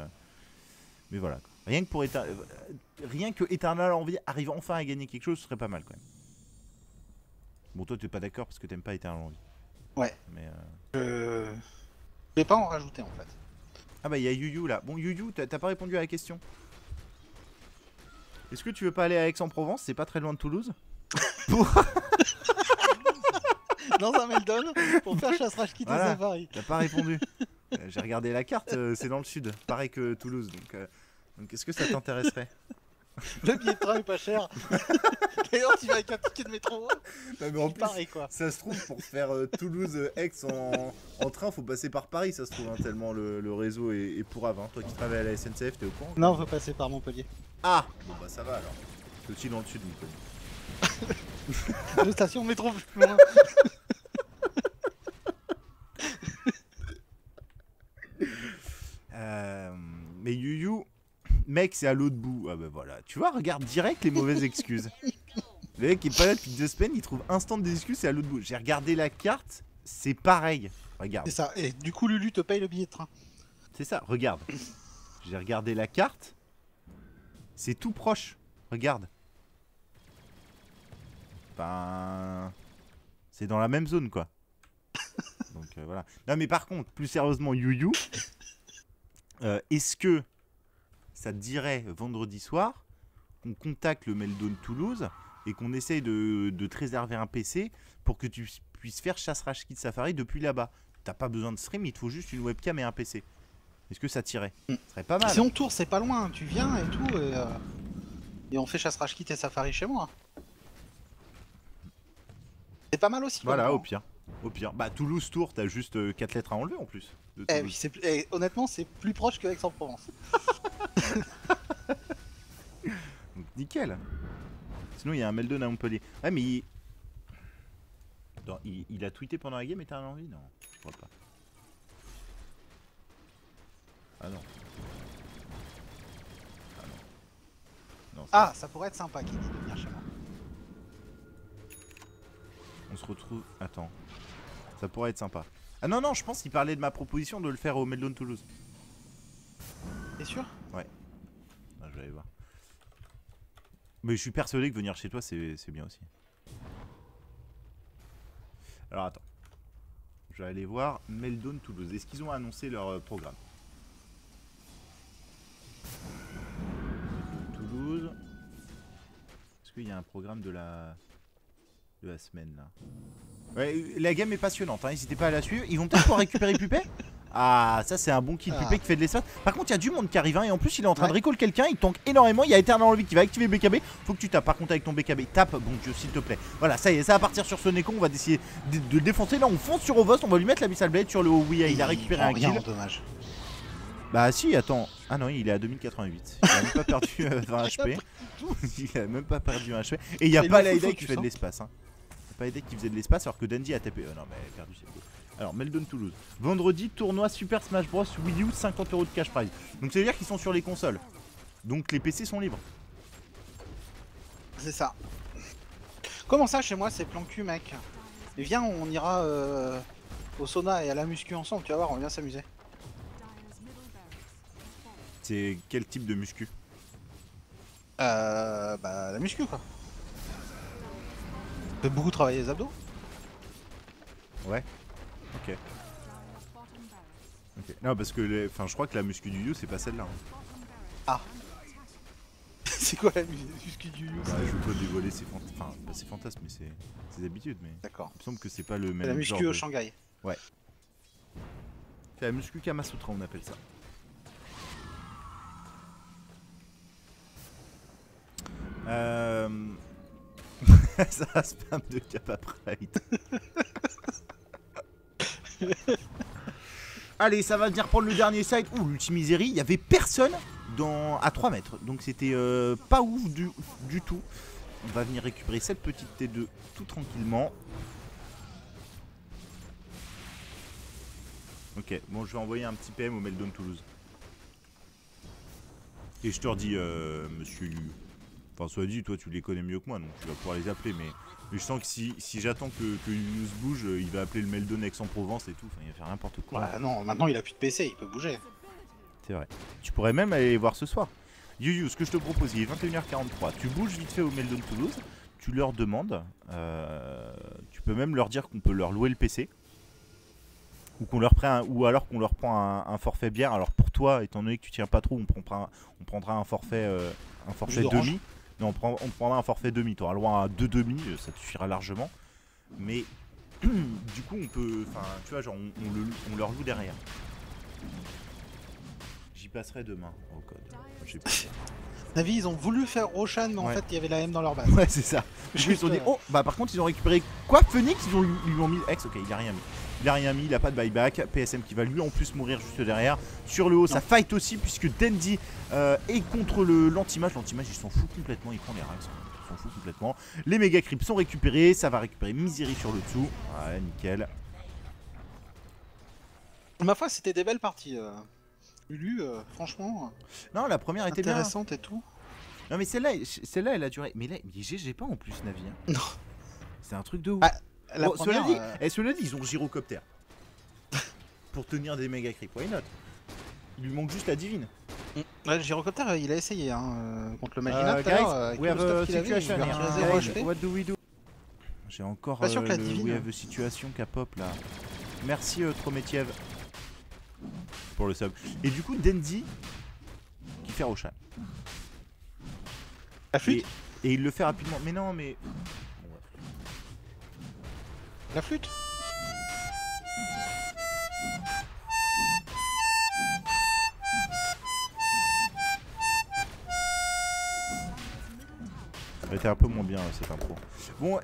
voilà. Quoi. Rien que Eternal Envie arrive enfin à gagner quelque chose, ce serait pas mal quand même. Bon, toi, t'es pas d'accord parce que t'aimes pas Eternal Envie. Ouais. Mais je vais pas en rajouter en fait. Ah bah il y a Yuyu là. Bon Yuyu, t'as pas répondu à la question. Est-ce que tu veux pas aller à Aix-en-Provence? C'est pas très loin de Toulouse. Pour... Dans un Meldon pour faire chasse rage quitte Voilà. Safari. T'as pas répondu. J'ai regardé la carte, c'est dans le sud, pareil que Toulouse. Donc est-ce que ça t'intéresserait? Le billet de train est pas cher. D'ailleurs, tu vas avec un ticket de métro. Non, mais en plus, Pareil quoi. ça se trouve pour faire Toulouse-Aix en train, faut passer par Paris, ça se trouve, hein, tellement le réseau est pourrave. Hein. Toi qui travailles à la SNCF, t'es au courant? Non, on va passer par Montpellier. Ah bon bah ça va alors. C'est aussi dans le sud, Montpellier. Deux stations de métro plus loin. Mais Yuyu, mec, c'est à l'autre bout. Ah bah voilà, tu vois, regarde direct les mauvaises excuses. Le mec qui est pas là depuis 2 semaines, il trouve instant des excuses, c'est à l'autre bout. J'ai regardé la carte, c'est pareil. Regarde. C'est ça. Et du coup, Lulu te paye le billet de train. C'est ça, regarde. J'ai regardé la carte. C'est tout proche. Regarde. Ben... C'est dans la même zone, quoi. Donc voilà. Non mais par contre, plus sérieusement, You, est-ce que ça te dirait vendredi soir qu'on contacte le Meldon Toulouse et qu'on essaye de te réserver un PC pour que tu puisses faire Chasse Rage Kit Safari depuis là-bas? T'as pas besoin de stream, il te faut juste une webcam et un PC. Est-ce que ça t'irait? Ce serait pas mal. Si on tourne, c'est pas loin, tu viens et tout, et on fait Chasse Rage Kit et Safari chez moi. C'est pas mal aussi. Voilà, au pire. Au pire. Bah Toulouse Tours, t'as juste 4 lettres à enlever en plus. De Toulouse. Honnêtement, c'est plus proche que Aix-en-Provence. Donc nickel. Sinon il y a un Meldon à Montpellier. Ouais mais il a tweeté pendant la game et t'as envie? Non, je crois pas. Ah non. Ah non. Non, Ah, ça pourrait être sympa qu'il dit de venir chez moi. On se retrouve... Attends. Ça pourrait être sympa. Ah non, non, je pense qu'il parlait de ma proposition de le faire au Meldon Toulouse. T'es sûr? Ouais. Ah, je vais aller voir. Mais je suis persuadé que venir chez toi, c'est bien aussi. Alors attends. Je vais aller voir Meldon Toulouse. Est-ce qu'ils ont annoncé leur programme? Meldon Toulouse. Est-ce qu'il y a un programme de la semaine là? Ouais, la game est passionnante, hein. N'hésitez pas à la suivre. Ils vont peut-être pouvoir récupérer Pupé. Ah, ça c'est un bon kill Pupé qui fait de l'espace. Par contre, il y a du monde qui arrive, hein, et en plus il est en train de recall quelqu'un. Il tank énormément. Il y a Eternal Envie qui va activer BKB. Faut que tu tapes. Par contre, avec ton BKB, tape, bon Dieu, s'il te plaît. Voilà, ça y est, ça va partir sur ce Neko. On va essayer de le défoncer. Là, on fonce sur Ovos. On va lui mettre la Missile Blade sur le haut. Oui, il a récupéré un kill. Dommage. Bah, si, attends. Ah non, il est à 2088. Il a même pas perdu 20 HP. Il a même pas perdu 1 HP. Et il n'y a pas l'Aida qui fait de l'espace, hein. Pas aidé qui faisait de l'espace alors que Dandy a tapé. Non mais elle a perdu, c'est cool. Alors Meldon Toulouse. Vendredi, tournoi Super Smash Bros Wii U, 50 € de cash prize. Donc ça veut dire qu'ils sont sur les consoles. Donc les PC sont libres. C'est ça. Comment ça chez moi c'est plan cul mec? Et viens on ira au sauna et à la muscu ensemble, tu vas voir, on vient s'amuser. C'est quel type de muscu? Bah la muscu quoi. Tu peux beaucoup travailler les abdos? Ouais. Ok. Ok. Non parce que enfin je crois que la muscu du You c'est pas celle-là. Hein. Ah. C'est quoi la muscu du You? Bah, je veux pas dévoiler ses enfin, pas ses fantasmes mais ses habitudes mais. D'accord. Il me semble que c'est pas le même. La muscu genre au Shanghai. Ouais. C'est la muscu Kamasutra on appelle ça. Ça va spam de Kappa Pride. Allez, ça va venir prendre le dernier site. Ouh, l'Ultimiserie, il y avait personne à 3 mètres. Donc c'était pas ouf du tout. On va venir récupérer cette petite T2 tout tranquillement. Ok, bon, je vais envoyer un petit PM au Meldon Toulouse. Et je te redis, monsieur... Enfin, soit dit, toi tu les connais mieux que moi, donc tu vas pouvoir les appeler, mais je sens que si j'attends que You se bouge, il va appeler le Meldon Aix-en-Provence et tout, enfin il va faire n'importe quoi. Bah non, maintenant il a plus de PC, il peut bouger. C'est vrai. Tu pourrais même aller les voir ce soir. You, ce que je te propose, il est 21h43, tu bouges vite fait au Meldon Toulouse, tu leur demandes, tu peux même leur dire qu'on peut leur louer le PC, ou qu'on leur prend ou alors qu'on leur prend un forfait bière. Alors pour toi, étant donné que tu tiens pas trop, on prendra un forfait demi. Non, on prendra un forfait demi, tu auras le droit à 2 demi, ça te suffira largement. Mais du coup on peut, enfin tu vois, genre on leur loue derrière. J'y passerai demain au code. Navi, ils ont voulu faire Roshan, mais en fait il y avait la M dans leur base. Ouais, c'est ça. Ils ont dit, oh, bah par contre ils ont récupéré quoi? Phoenix, ils lui ont mis X, ok, il a rien mis. Il a rien mis, il a pas de buyback. PSM qui va lui en plus mourir juste derrière. Sur le haut, ça fight aussi puisque Dandy est contre l'anti-mage. L'anti-mage il s'en fout complètement, il prend les rangs. Il s'en fout complètement. Les méga creeps sont récupérés, ça va récupérer Misery sur le dessous. Ouais, nickel. Ma foi, c'était des belles parties. Lulu, franchement. Non, la première était bien. Intéressante et tout. Non mais celle-là elle a duré. Mais là, mais GG pas en plus Navi. Hein. Non. C'est un truc de ouf. Ah, la Bon, première, cela dit, ils ont gyrocoptère. Pour tenir des méga creeps, why not? Il lui manque juste la divine. ouais, le gyrocoptère, il a essayé contre le Magina tout à l'heure, avec we tout le have a stuff qu'il avait, il situation lui a here. retiré 0 Guys, HP. what do we do? J'ai encore Pas sûr que la le divine. we have a situation qui a pop là. Merci Trometiev pour le sub. Et du coup Dendy qui fait Roshan. La flûte. Et il le fait rapidement. Mais non mais... La flûte. Elle était un peu moins bien cette intro. Bon,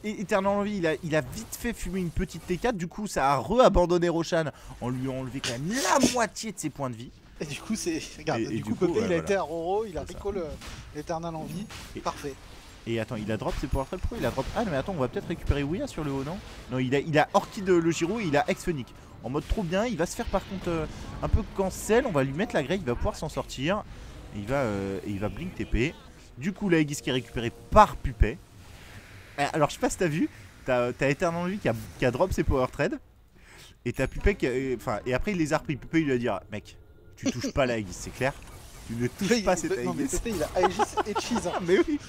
Eternal Envy, il a vite fait fumer une petite T4. Du coup, ça a re-abandonné Roshan en lui enlevé quand même la moitié de ses points de vie. Et du coup, c'est. Regarde, Et du coup, du coup, Pépé, il a voilà. été à Roro, il a C'est ça. rico l'Eternal Envie. Et- Parfait. Et attends, il a drop ses power trade. Pourquoi il a drop? Ah non mais attends, on va peut-être récupérer Ouya sur le haut, non? Non, il a Orchid le Giro et il a Ex-Phonic. En mode trop bien, il va se faire par contre un peu cancel. On va lui mettre la grille, il va pouvoir s'en sortir. Et il va blink TP. Du coup, la Aegis qui est récupérée par Pupet. Alors, je sais pas si t'as vu, t'as Eternal Envy qui a drop ses power trade. Et t'as Pupet qui enfin, et après il les a repris. Pupet il lui a dit, ah, mec, tu touches pas la Aegis, c'est clair? Tu ne touches pas cette Non, mais Aegis. Pépé, il a Aegis et Cheese. Hein. Mais oui.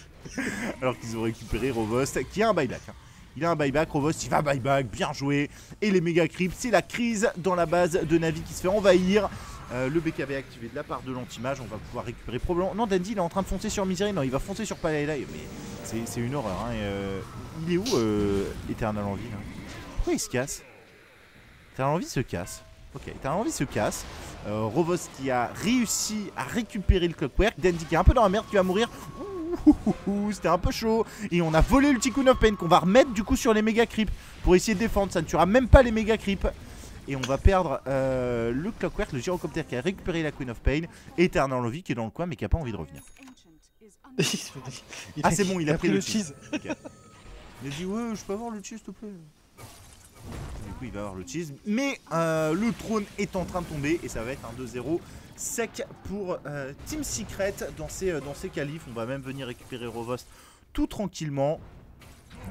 Alors qu'ils ont récupéré Rovost qui a un buyback. Hein. Il a un buyback, Rovost il va buyback, bien joué. Et les méga creeps, c'est la crise dans la base de Navi qui se fait envahir. Le BKB activé de la part de l'anti-mage, on va pouvoir récupérer probablement. Non, Dandy il est en train de foncer sur Misery, non, il va foncer sur Palayla, mais c'est une horreur. Hein. Il est où Eternal Envy là? Pourquoi il se casse? Eternal Envy se casse. Ok, Eternal Envy se casse. Rovost qui a réussi à récupérer le Clockwork. Dandy qui est un peu dans la merde, qui va mourir. C'était un peu chaud. Et on a volé le Tikkun of Pain qu'on va remettre du coup sur les méga creeps pour essayer de défendre. Ça ne tuera même pas les méga creeps. Et on va perdre le Clockwork, le Gyrocopter qui a récupéré la Queen of Pain. Et Eternal Envy qui est dans le coin mais qui a pas envie de revenir. Ah, c'est bon, il a pris le cheese. Okay. Il a dit ouais, je peux avoir le cheese s'il te plaît. Du coup il va avoir le cheese. Mais le trône est en train de tomber et ça va être un 2-0 sec pour Team Secret dans ces qualifs. On va même venir récupérer Rovost tout tranquillement.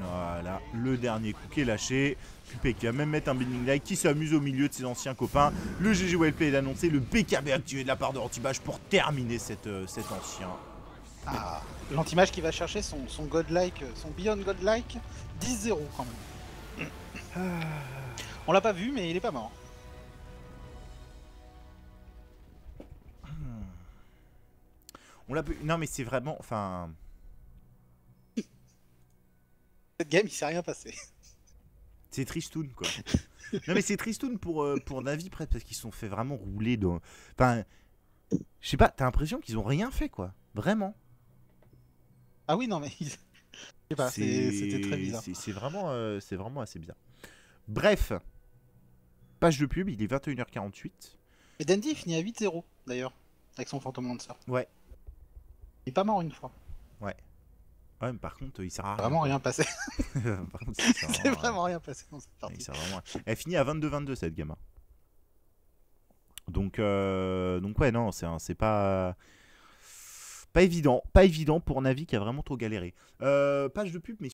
Voilà, le dernier coup qui est lâché. Pupé qui va même mettre un Binding Light qui s'amuse au milieu de ses anciens copains. Le GG WLP est annoncé, le BKB activé de la part de Antibage pour terminer cet ancien. Ah, l'anti-mage qui va chercher son godlike, son Beyond Godlike, 10-0 quand même. On l'a pas vu, mais il est pas mort. On l'a pu... Non mais c'est vraiment... Enfin... Cette game, il s'est rien passé. C'est tristoun quoi. Non mais c'est tristoun pour Navi presque parce qu'ils se sont fait vraiment rouler dans... Enfin... Je sais pas, t'as l'impression qu'ils ont rien fait quoi. Vraiment. Ah oui, non mais... Je sais pas, c'était très bizarre. C'est vraiment assez bizarre. Bref. Page de pub, il est 21h48. Et Dandy il finit à 8-0 d'ailleurs, avec son Phantom Lancer. Ouais. Il est pas mort une fois. Ouais. Ouais, mais par contre, il sert à rien. Vraiment rien passé. Par contre, ça sert C'est vraiment rien passé dans cette Il partie. sert vraiment à rien. Elle finit à 22-22 cette gamme. Donc ouais, non, c'est pas évident. Pas évident pour Navi qui a vraiment trop galéré. Page de pub, mais